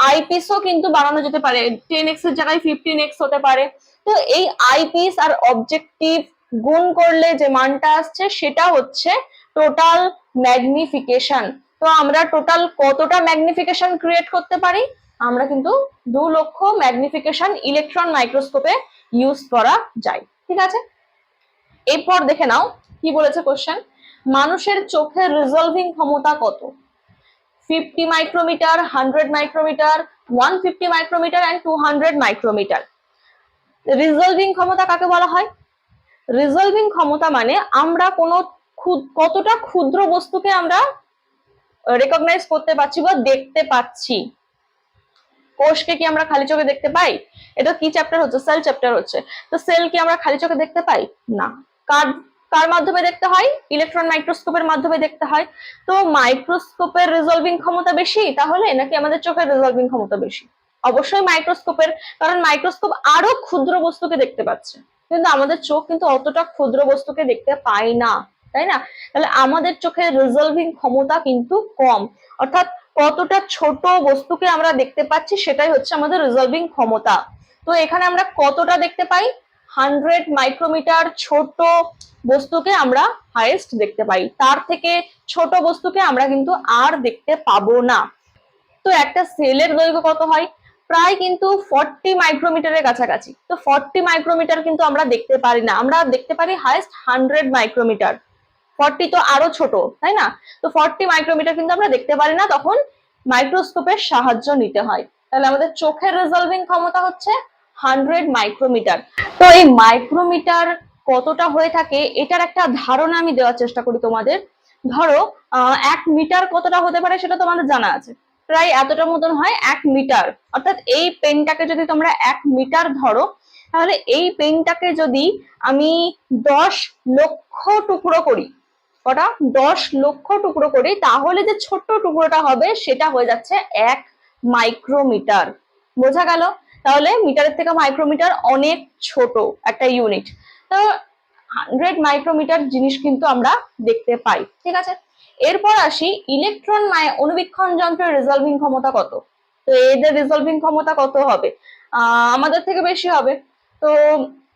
আইপিসও কিন্তু বাড়ানো যেতে পারে, 10x এর জায়গায় 15x হতে পারে। তো এই আইপিস আর অবজেক্টিভ গুণ করলে যে মানটা আসছে সেটা হচ্ছে টোটাল ম্যাগনিফিকেশন। তো আমরা টোটাল কতটা ম্যাগনিফিকেশন ক্রিয়েট করতে পারি, আমরা কিন্তু 2 লক্ষ ম্যাগনিফিকেশন ইলেকট্রন মাইক্রোস্কোপে ইউজ করা যায়। ঠিক আছে, এরপর দেখে নাও কি বলেছে কোশ্চেন, মানুষের চোখের রিজলভিং ক্ষমতা কত? 50 micrometre, 100 micrometre, 150 micrometre and 200 micrometre. Resolving ক্ষমতা কাকে বলা হয়? রিজলভিং ক্ষমতা মানে আমরা কোনো কতটা ক্ষুদ্র বস্তুকে আমরা রেকগনাইজ করতে পারছি বা দেখতে পাচ্ছি। কোষকে কি আমরা খালি চোখে দেখতে পাই? এটা কি চ্যাপ্টার হচ্ছে? সেল চ্যাপ্টার হচ্ছে। তো সেল কি আমরা খালি চোখে দেখতে পাই না, কার কার মাধ্যমে দেখতে হয়? ইলেকট্রন মাইক্রোস্কোপের মাধ্যমে দেখতে হয়। তো মাইক্রোস্কোপের রিজলভিং ক্ষমতা বেশি তাহলে, নাকি আমাদের চোখের রিজলভিং ক্ষমতা বেশি? অবশ্যই মাইক্রোস্কোপের, কারণ মাইক্রোস্কোপ আরো ক্ষুদ্র বস্তুকে দেখতে পাচ্ছে, কিন্তু আমাদের চোখ কিন্তু অতটা ক্ষুদ্র বস্তুকে দেখতে পায় না, তাই না? তাহলে আমাদের চোখের রিজলভিং ক্ষমতা কিন্তু কম, অর্থাৎ কতটা ছোট বস্তুকে আমরা দেখতে পাচ্ছি সেটাই হচ্ছে আমাদের রিজলভিং ক্ষমতা। তো এখানে আমরা কতটা দেখতে পাই? 100 মাইক্রোমিটার ছোট বস্তুকে আমরা হাইয়েস্ট দেখতে পাই, তার থেকে ছোট বস্তুকে আমরা কিন্তু আর দেখতে পাবো না। তো একটা সেলের দৈর্ঘ্য কত হয়? প্রায় কিন্তু 40 মাইক্রোমিটারের কাছাকাছি। তো 40 মাইক্রোমিটার কিন্তু আমরা দেখতে পারি না, আমরা দেখতে পারি হাইয়েস্ট 100 মাইক্রোমিটার। 40 তো আরো ছোট, তাই না? তো 40 মাইক্রোমিটার কিন্তু আমরা দেখতে পারি না, তখন মাইক্রোস্কোপের সাহায্য নিতে হয়। তাহলে আমাদের চোখের রিজলভিং ক্ষমতা হচ্ছে 100 মাইক্রোমিটার। তো এই মাইক্রোমিটার কতটা হয়ে থাকে এটার একটা ধারণা আমি দেওয়ার চেষ্টা করি তোমাদের। ধরো 1 মিটার কতটা হতে পারে সেটা তোমাদের জানা আছে, প্রায় এতটা মতন হয় 1 মিটার। অর্থাৎ এই পেনটাকে যদি তোমরা 1 মিটার ধরো, তাহলে এই পেনটাকে যদি আমি 10 লক্ষ টুকরো করি, কটা? 10 লক্ষ টুকরো করি, তাহলে যে ছোট্ট টুকরোটা হবে সেটা হয়ে যাচ্ছে 1 মাইক্রোমিটার। বোঝা গেল? তাহলে মিটারের থেকে মাইক্রোমিটার অনেক ছোট একটা ইউনিট। তো 100 মাইক্রোমিটার জিনিস কিন্তু আমরা দেখতে পাই। ঠিক আছে, এরপর আসি ইলেকট্রন অনুবীক্ষণ যন্ত্রের রিজলভিং ক্ষমতা কত? তো এদের রিজলভিং ক্ষমতা কত হবে? আমাদের থেকে বেশি হবে। তো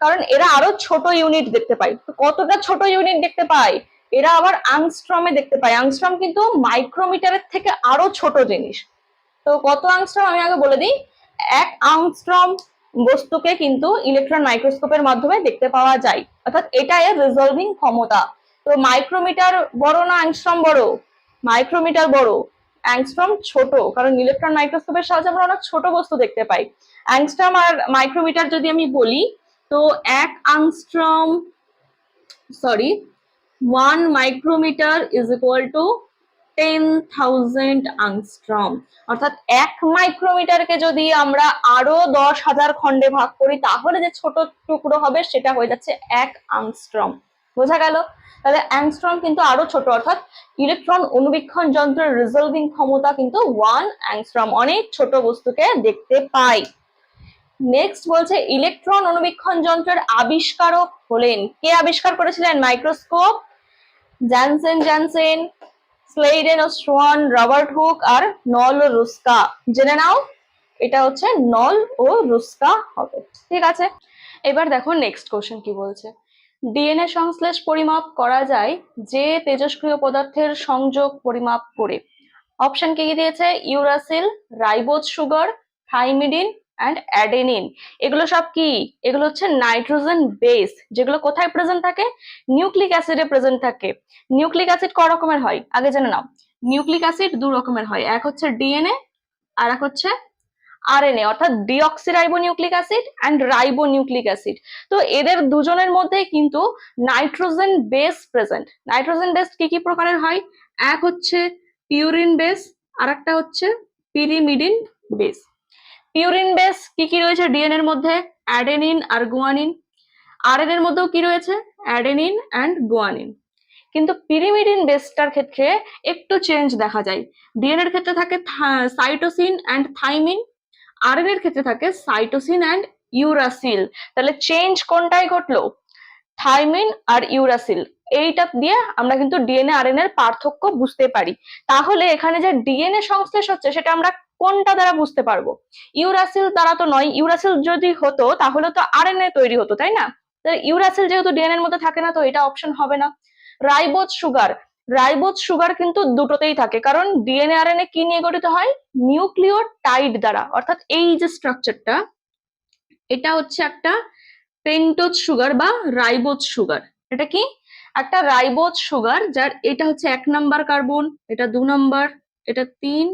কারণ এরা আরো ছোট ইউনিট দেখতে পায়। তো কতটা ছোট ইউনিট দেখতে পায়? এরা আবার আংস্ট্রমে দেখতে পায়। আংস্ট্রম কিন্তু মাইক্রোমিটারের থেকে আরো ছোট জিনিস। তো কত আংস্ট্রম আমি আগে বলে দিই। 1 আংস্ট্রম বস্তুকে কিন্তু ইলেকট্রন মাইক্রোস্কোপের মাধ্যমে দেখতে পাওয়া যায়, অর্থাৎ এটা এর রিজলভিং ক্ষমতা। তো মাইক্রোমিটার বড় না অ্যাংস্ট্রম বড়? মাইক্রোমিটার বড়, অ্যাংস্ট্রম ছোট, কারণ ইলেকট্রন মাইক্রোস্কোপের সাহায্যে আমরা অনেক ছোট বস্তু দেখতে পাই। অ্যাংস্ট্রম আর মাইক্রোমিটার যদি আমি বলি, তো 1 angstrom, sorry, 1 micrometer is equal to 10,000 angstrom. অর্থাৎ 1 মাইক্রোমিটারকে যদি আমরা আরো 10,000 খণ্ডে ভাগ করি, তাহলে যে ছোট টুকরো হবে সেটা হয়ে যাচ্ছে 1 আংস্ট্রম। বোঝা গেল? তাহলে অ্যাংস্ট্রম কিন্তু আরো ছোট, অর্থাৎ ইলেকট্রন অনুবীক্ষণ যন্ত্রের রিজলভিং ক্ষমতা কিন্তু 1 অ্যাংস্ট্রম, অনেক ছোট বস্তুকে দেখতে পাই। নেক্সট বলছে ইলেকট্রন অনুবীক্ষণ যন্ত্রের আবিষ্কারক হলেন কে? আবিষ্কার করেছিলেন মাইক্রোস্কোপ? জ্যানসেন, স্লেইডেন ও স্টোয়ান, রবার্ট হুক আর নল ও রুস্কা। জেনে নাও, এটা হচ্ছে নল ও রুস্কা হবে। ঠিক আছে, এবার দেখো নেক্সট কোশ্চেন কি বলছে। ডিএনএ সংশ্লেষ পরিমাপ করা যায় যে তেজস্ক্রিয় পদার্থের সংযোগ পরিমাপ করে। অপশন কি দিয়েছে? Uracil, ribose sugar, thymidine and adenine. এগুলো সব কি? এগুলো হচ্ছে নাইট্রোজেন বেস, যেগুলো কোথায় প্রেজেন্ট থাকে? নিউক্লিক অ্যাসিডে প্রেজেন্ট থাকে। নিউক্লিক অ্যাসিড ক রকমের হয় আগে জেনে নাও। নিউক্লিক অ্যাসিড 2 রকমের হয়, এক হচ্ছে ডিএনএ আর এক হচ্ছে আরএনএ অর্থাৎ deoxyribonucleic acid and ribonucleic acid. তো এদের দুজনের মধ্যে কিন্তু nitrogen base present. Nitrogen base কি কি প্রকারের হয়? এক হচ্ছে পিউরিন বেস, আর একটা হচ্ছে পিরিমিডিন বেস। পিউরিন বেস কি কি রয়েছে ডিএনএ এর মধ্যে? অ্যাডেনিন আর গুয়ানিন। আরএনএ এর মধ্যেও কি রয়েছে? Adenine and guanine. কিন্তু পিরিমিডিন বেসটার ক্ষেত্রে একটু চেঞ্জ দেখা যায়। ডিএনএ এর ক্ষেত্রে থাকে সাইটোসিন অ্যান্ড থাইমিন, আরএনএ এর ক্ষেত্রে থাকে সাইটোসিন অ্যান্ড ইউরাসিল। তাহলে চেঞ্জ কোনটাই ঘটলো? থাইমিন আর ইউরাসিল। এইটা দিয়ে আমরা কিন্তু ডিএনএ আরএনএ এর পার্থক্য বুঝতে পারি। তাহলে এখানে যে ডিএনএ সংশ্লেষ হচ্ছে সেটা আমরা কোনটা দ্বারা বুঝতে পারবো? ইউরাসিল দ্বারা তো নয়। ইউরাসিল যদি হতো তাহলে তো আরএনএ তৈরি হতো, তাই না? ইউরাসিল যেহেতু ডিএনএ এর মধ্যে থাকে না, তো এটা অপশন হবে না। রাইবোজ সুগার, রাইবোজ সুগার কিন্তু দুটোতেই থাকে, কারণ ডিএনএ আরএনএ কি নিয়ে গঠিত হয়? নিউক্লিওটাইড দ্বারা। অর্থাৎ এই যে স্ট্রাকচারটা, এটা হচ্ছে একটা পেন্টোজ সুগার বা রাইবোজ সুগার। এটা কি? একটা রাইবোজ সুগার, যার এটা হচ্ছে 1 নাম্বার কার্বন, এটা 2 নাম্বার, এটা 3,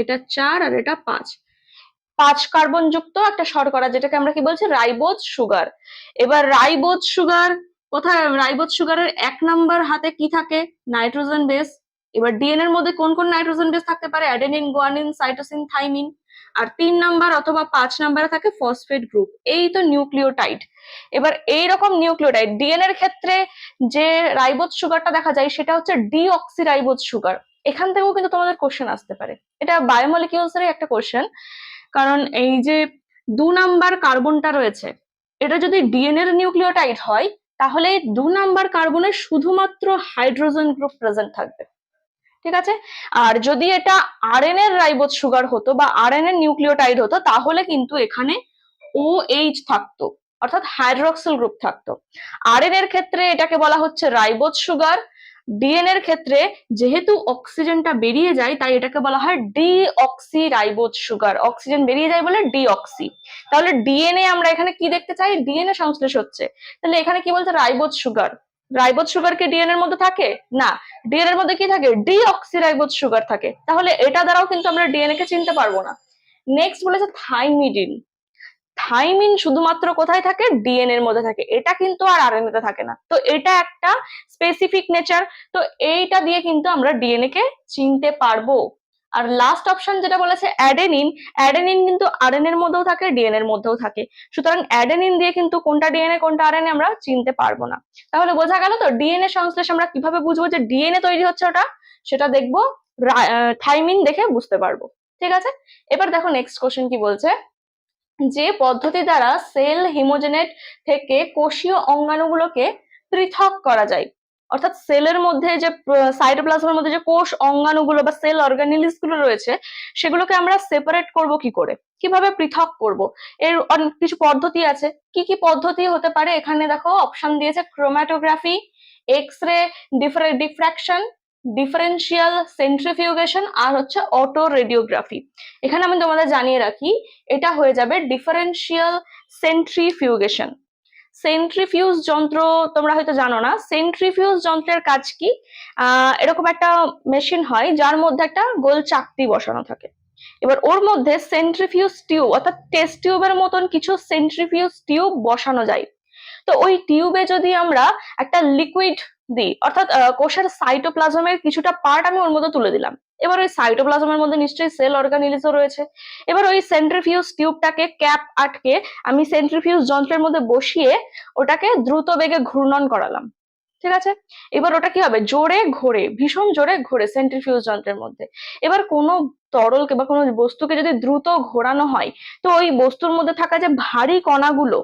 এটা 4 আর এটা 5। 5 কার্বন যুক্ত একটা শর্করা, যেটাকে আমরা কি বলছি? Ribose sugar. এবার রাইবোজ সুগার কোথায়? রাইবোজ সুগারের 1 নাম্বার হাতে কি থাকে? Nitrogen base. এবার ডিএনএ এর মধ্যে কোন কোন নাইট্রোজেন বেস থাকতে পারে? Adenine, guanine, cytosine, thymine. আর 3 নাম্বার অথবা 5 নাম্বারে থাকে ফসফেট গ্রুপ। এই তো নিউক্লিওটাইড। এবার এইরকম নিউক্লিওটাইড ডিএনএ এর ক্ষেত্রে যে রাইবোজ সুগারটা দেখা যায় সেটা হচ্ছে ডিঅক্সিরাইবোজ সুগার। এখান থেকেও কিন্তু তোমাদের কোশ্চেন আসতে পারে। এটা বায়োমলিকিউলস এর একটা কোশ্চেন, কারণ এই যে 2 নাম্বার কার্বনটা রয়েছে, এটা যদি ডিএনএ এর নিউক্লিওটাইড হয় তাহলে 2 নাম্বার কার্বনের শুধুমাত্র হাইড্রোজেন গ্রুপ প্রেজেন্ট থাকবে। ঠিক আছে? আর যদি এটা আরএনএ এর রাইবোজ সুগার হতো বা আরএনএ এর নিউক্লিওটাইড হতো তাহলে কিন্তু এখানে OH থাকতো, অর্থাৎ হাইড্রক্সিল গ্রুপ থাকতো। আরএনএ এর ক্ষেত্রে এটাকে বলা হচ্ছে রাইবোজ সুগার। ডিএনএ এর ক্ষেত্রে যেহেতু অক্সিজেনটা বেরিয়ে যায় তাই এটাকে বলা হয় ডিঅক্সি রাইবোজ সুগার। অক্সিজেন বেরিয়ে যায় বলে ডিঅক্সি। তাহলে ডিএনএ আমরা এখানে কি দেখতে চাই? ডিএনএ সংশ্লেষ হচ্ছে। তাহলে এখানে কি বলছে? Ribose sugar. রাইবোজ সুগার কি ডিএনএ এর মধ্যে থাকে? না। ডিএনএ এর মধ্যে কি থাকে? ডিঅক্সি রাইবোজ সুগার থাকে। তাহলে এটা দ্বারাও কিন্তু আমরা ডিএনএ কে চিনতে পারবো না। নেক্সট বলেছে থাইমিডিন। থাইমিন শুধুমাত্র কোথায় থাকে? ডিএনএ এর মধ্যে থাকে। এটা কিন্তু আর আরএনএ তে থাকে না। তো এটা একটা স্পেসিফিক নেচার। তো এইটা দিয়ে কিন্তু আমরা ডিএনএ কে চিনতে পারবো। আর লাস্ট অপশন যেটা বলেছে অ্যাডেনিন, অ্যাডেনিন কিন্তু আরএনএ এর মধ্যেও থাকে, ডিএনএ এর মধ্যেও থাকে। সুতরাং অ্যাডেনিন দিয়ে কিন্তু কোনটা ডিএনএ কোনটা আরএনএ আমরা চিনতে পারবো না। তাহলে বোঝা গেল তো ডিএনএ সংশ্লেষ আমরা কিভাবে বুঝবো যে ডিএনএ তৈরি হচ্ছে ওটা? সেটা দেখবো থাইমিন দেখে বুঝতে পারবো। ঠিক আছে? এবার দেখো নেক্সট কোশ্চেন কি বলছে। যে পদ্ধতি দ্বারা সেল হিমোজেনেট থেকে কোষীয় অঙ্গাণুগুলোকে পৃথক করা যায়, অর্থাৎ সেলের মধ্যে যে সাইটোপ্লাজমের মধ্যে যে কোষ অঙ্গাণুগুলো বা সেল অর্গানিলিস গুলো রয়েছে সেগুলোকে আমরা সেপারেট করব কি করে, কিভাবে পৃথক করব, এর অনেক কিছু পদ্ধতি আছে। কি কি পদ্ধতি হতে পারে? এখানে দেখো অপশন দিয়েছে chromatography, X ray diffraction, differential centrifugation আর হচ্ছে অটো রেডিওগ্রাফি। এখানে আমি তোমাদের জানিয়ে রাখি এটা হয়ে যাবে ডিফারেন্সিয়াল সেন্ট্রিফিউগেশন। সেন্ট্রিফিউজ যন্ত্র তোমরা হয়তো জানো না। সেন্ট্রিফিউজ যন্ত্রের কাজ কি? এরকম একটা মেশিন হয় যার মধ্যে একটা গোল চাকতি বসানো থাকে। এবার ওর মধ্যে সেন্ট্রিফিউজ টিউব অর্থাৎ টেস্ট টিউবের মতন কিছু সেন্ট্রিফিউজ টিউব বসানো যায়। তো ওই টিউবে যদি আমরা একটা লিকুইড দিই, অর্থাৎ কোষের সাইটোপ্লাজমের কিছুটা পার্ট আমি ওর মধ্যে তুলে দিলাম। এবার ওই সাইটোপ্লাজমের মধ্যে নিশ্চয়ই সেল অর্গানিলিজও রয়েছে। এবার ওই সেন্ট্রিফিউজ টিউবটাকে ক্যাপ আটকে আমি সেন্ট্রিফিউজ যন্ত্রের মধ্যে বসিয়ে ওটাকে দ্রুত বেগে ঘূর্ণন করালাম। ঠিক আছে? এবার ওটা কি হবে? জোরে ঘোরে, ভীষণ জোরে ঘোরে সেন্ট্রিফিউজ যন্ত্রের মধ্যে। এবার কোনো তরলকে বা কোনো বস্তুকে যদি দ্রুত ঘোরানো হয় তো ওই বস্তুর মধ্যে থাকা যে ভারী কণাগুলো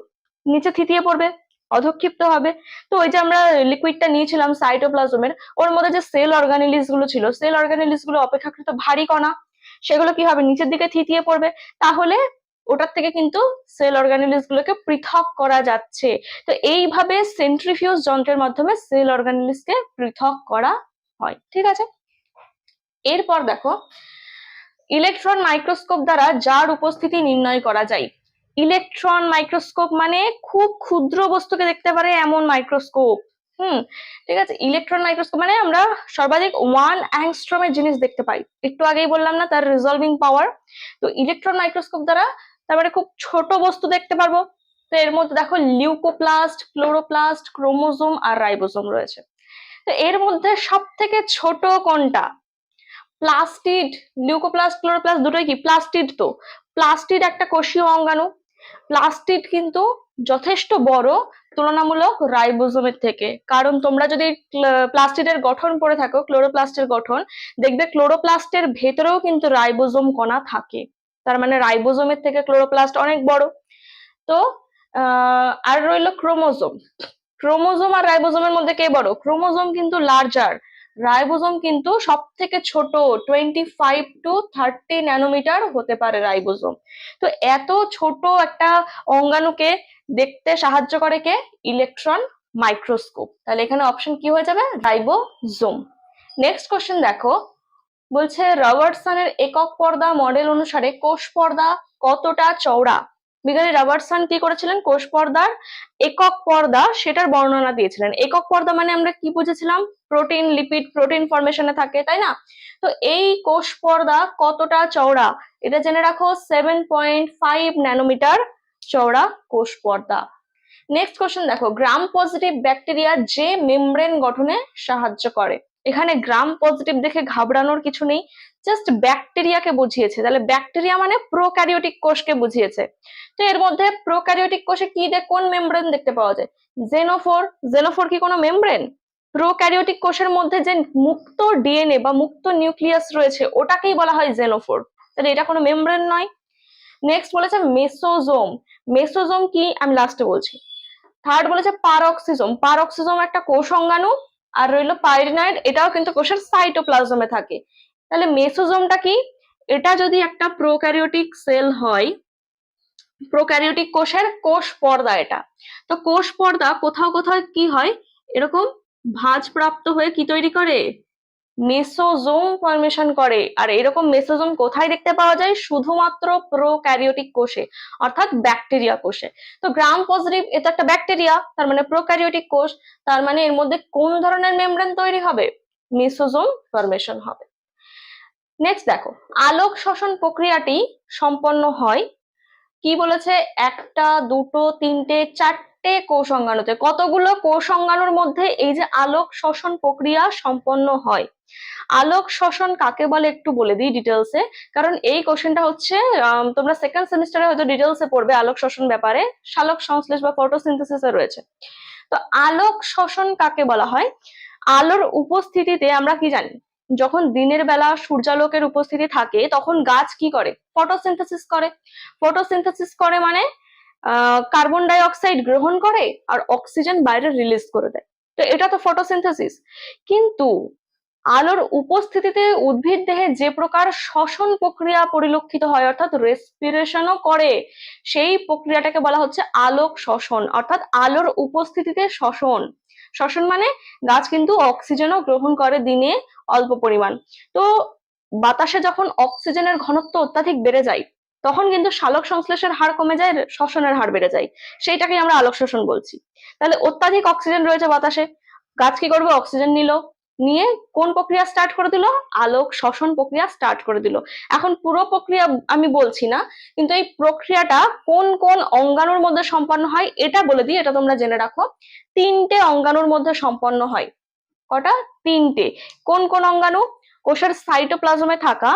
নিচে থিতিয়ে পড়বে, অধঃক্ষিপ্ত হবে। তো ওই যে আমরা লিকুইডটা নিয়েছিলাম সাইটোপ্লাজমের, ওর মধ্যে যে সেল অর্গানিলিস গুলো ছিল, সেল অর্গানিলিস গুলো অপেক্ষাকৃত ভারী কণা, সেগুলো কি হবে? নিচের দিকে থিতিয়ে পড়বে। তাহলে ওটার থেকে কিন্তু সেল অর্গানিলিস গুলোকে পৃথক করা যাচ্ছে। তো এইভাবে সেন্ট্রিফিউজ যন্ত্রের মাধ্যমে সেল অর্গানিলিসকে পৃথক করা হয়। ঠিক আছে? এরপর দেখো ইলেকট্রন মাইক্রোস্কোপ দ্বারা যার উপস্থিতি নির্ণয় করা যায়। ইলেকট্রন মাইক্রোস্কোপ মানে খুব ক্ষুদ্র বস্তুকে দেখতে পারে এমন মাইক্রোস্কোপ। হুম, ঠিক আছে। ইলেকট্রন মাইক্রোস্কোপ মানে আমরা সর্বাধিক 1 অ্যাংস্ট্রমের জিনিস দেখতে পাই, একটু আগেই বললাম না তার রিজলভিং পাওয়ার। তো ইলেকট্রন মাইক্রোস্কোপ দ্বারা তারপরে খুব ছোট বস্তু দেখতে পারবো। তো এর মধ্যে দেখো লিউকোপ্লাস্ট, ক্লোরোপ্লাস্ট, ক্রোমোজোম আর রাইবোজোম রয়েছে। তো এর মধ্যে সব থেকে ছোট কোনটা? প্লাস্টিড। লিউকোপ্লাস্ট, ক্লোরোপ্লাস্ট দুটোই কি প্লাস্টিড? তো প্লাস্টিড একটা কোষীয় অঙ্গাণু। প্লাস্টিড কিন্তু যথেষ্ট বড় তুলনামূলক রাইবোজোমের থেকে, কারণ তোমরা যদি প্লাস্টিডের গঠন পড়ে থাকো, ক্লোরোপ্লাস্টের গঠন, দেখবে ক্লোরোপ্লাস্টের ভেতরেও কিন্তু রাইবোজোম কণা থাকে। তার মানে রাইবোজোমের থেকে ক্লোরোপ্লাস্ট অনেক বড়। তো আর রইল ক্রোমোজোম। ক্রোমোজোম আর রাইবোজোমের মধ্যে কে বড়? ক্রোমোজোম কিন্তু লার্জার, রাইবোজোম কিন্তু সব থেকে ছোট, 25 to 30 ন্যানোমিটার হতে পারে রাইবোজোম। তো এত ছোট একটা অঙ্গাণুকে দেখতে সাহায্য করে কে? Electron microscope. তাহলে এখানে অপশন কি হয়ে যাবে? রাইবোজোম। নেক্সট কোশ্চেন দেখো, বলছে রবার্টসনের একক পর্দা মডেল অনুসারে কোষ পর্দা কতটা চওড়া? বিজ্ঞানী রবার্টসন কি করেছিলেন? কোষ পর্দার একক পর্দা সেটার বর্ণনা দিয়েছিলেন। একক পর্দা মানে আমরা কি বুঝেছিলাম? প্রোটিন, লিপিড, প্রোটিন ফরমেশনে থাকে, তাই না? তো এই কোষ পর্দা কতটা চওড়া? এটা জেনে রাখো, 7.5 ন্যানোমিটার চওড়া কোষ পর্দা। নেক্সট কোশ্চেন দেখো, গ্রাম পজিটিভ ব্যাকটেরিয়া যে মেমব্রেন গঠনে সাহায্য করে। এখানে গ্রাম পজিটিভ দেখে ঘাবড়ানোর কিছু নেই, জাস্ট ব্যাকটেরিয়াকে বুঝিয়েছে। তাহলে ব্যাকটেরিয়া মানে প্রোক্যারিওটিক কোষকে বুঝিয়েছে। তো এর মধ্যে প্রোক্যারিওটিক কোষে কি কোন মেমব্রেন দেখতে পাওয়া যায়? জেনোফোর। জেনোফোর কি কোনো মেমব্রেন? প্রোক্যারিওটিক কোষের মধ্যে যে মুক্ত ডিএনএ বা মুক্ত নিউক্লিয়াস রয়েছে ওটাকেই বলা হয় জেনোফোর। তাহলে এটা কোনো মেমব্রেন নয়। নেক্সট বলেছে মেসোজোম। মেসোজোম কি আমি লাস্টে বলছি। থার্ড বলেছে পারক্সিজোম। পারক্সিজোম একটা কোষ অঙ্গাণু। আর রইল পাইরিনয়েড, এটাও কিন্তু কোষের সাইটোপ্লাজমে থাকে। তাহলে মেসোজোমটা কি? এটা যদি একটা প্রোক্যারিওটিক সেল হয়, প্রোক্যারিওটিক কোষের কোষ পর্দা এটা। তো কোষ পর্দা কোথাও কোথাও কি হয়, এরকম ভাঁজ প্রাপ্ত হয়ে কি তৈরি করে? মেসোজোম ফরমেশন করে। আর এরকম মেসোজোম কোথায় দেখতে পাওয়া যায়? শুধুমাত্র প্রোক্যারিওটিক কোষে, অর্থাৎ ব্যাকটেরিয়া কোষে। তো গ্রাম পজিটিভ এটা একটা ব্যাকটেরিয়া, তার মানে প্রোক্যারিওটিক কোষ, তার মানে এর মধ্যে কোন ধরনের মেমব্রেন তৈরি হবে? মেসোজোম ফরমেশন হবে। নেক্সট দেখো, আলোক শ্বসন প্রক্রিয়াটি সম্পন্ন হয় কি বলেছে? একটা, দুটো, তিনটে, চারটে কোষ অঙ্গাণুতে। কতগুলো কোষ অঙ্গাণুর মধ্যে এই যে আলোক শ্বসন প্রক্রিয়া সম্পন্ন হয়? আলোক শ্বসন কাকে বলে একটু বলে দিই ডিটেলসে, কারণ এই কোশ্চেনটা হচ্ছে তোমরা সেকেন্ড সেমিস্টারে হয়তো ডিটেলসে পড়বে আলোক শ্বসন ব্যাপারে, সালোক সংশ্লেষ বা ফটোসিনথেসিসে রয়েছে। তো আলোক শ্বসন কাকে বলা হয়? আলোর উপস্থিতিতে আমরা কি জানি, যখন দিনের বেলা সূর্যালোকের উপস্থিতি থাকে তখন গাছ কি করে? ফটোসিনথেসিস করে। ফটোসিনথেসিস করে মানে কার্বন ডাই অক্সাইড গ্রহণ করে আর অক্সিজেন বাইরে রিলিজ করে দেয়। তো এটা তো ফটোসিনথেসিস। কিন্তু আলোর উপস্থিতিতে উদ্ভিদ দেহে যে প্রকার শ্বসন প্রক্রিয়া পরিলক্ষিত হয়, অর্থাৎ রেসপিরেশনও করে, সেই প্রক্রিয়াটাকে বলা হচ্ছে আলোক শ্বসন, অর্থাৎ আলোর উপস্থিতিতে শ্বসন। শ্বসন মানে গাছ কিন্তু অক্সিজেনও গ্রহণ করে দিনে অল্প পরিমাণ। তো বাতাসে যখন অক্সিজেনের ঘনত্ব অত্যাধিক বেড়ে যায় তখন কিন্তু সালোক সংশ্লেষের হার কমে যায়, শ্বসনের হার বেড়ে যায়, সেইটাকেই আমরা আলোক শ্বসন বলছি। তাহলে অত্যাধিক অক্সিজেন রয়েছে বাতাসে, গাছ কি করবে? অক্সিজেন নিয়ে কোন প্রক্রিয়া স্টার্ট করে দিল? আলোক শ্বসন প্রক্রিয়া স্টার্ট করে দিল। এখন পুরো প্রক্রিয়া আমি বলছি না, কিন্তু এই প্রক্রিয়াটা কোন কোন অঙ্গাণুর মধ্যে সম্পন্ন হয় এটা বলে দিই, এটা তোমরা জেনে রাখো। তিনটে অঙ্গাণুর মধ্যে সম্পন্ন হয়। কটা? তিনটে। কোন কোন অঙ্গাণু? কোষের সাইটোপ্লাজমে থাকা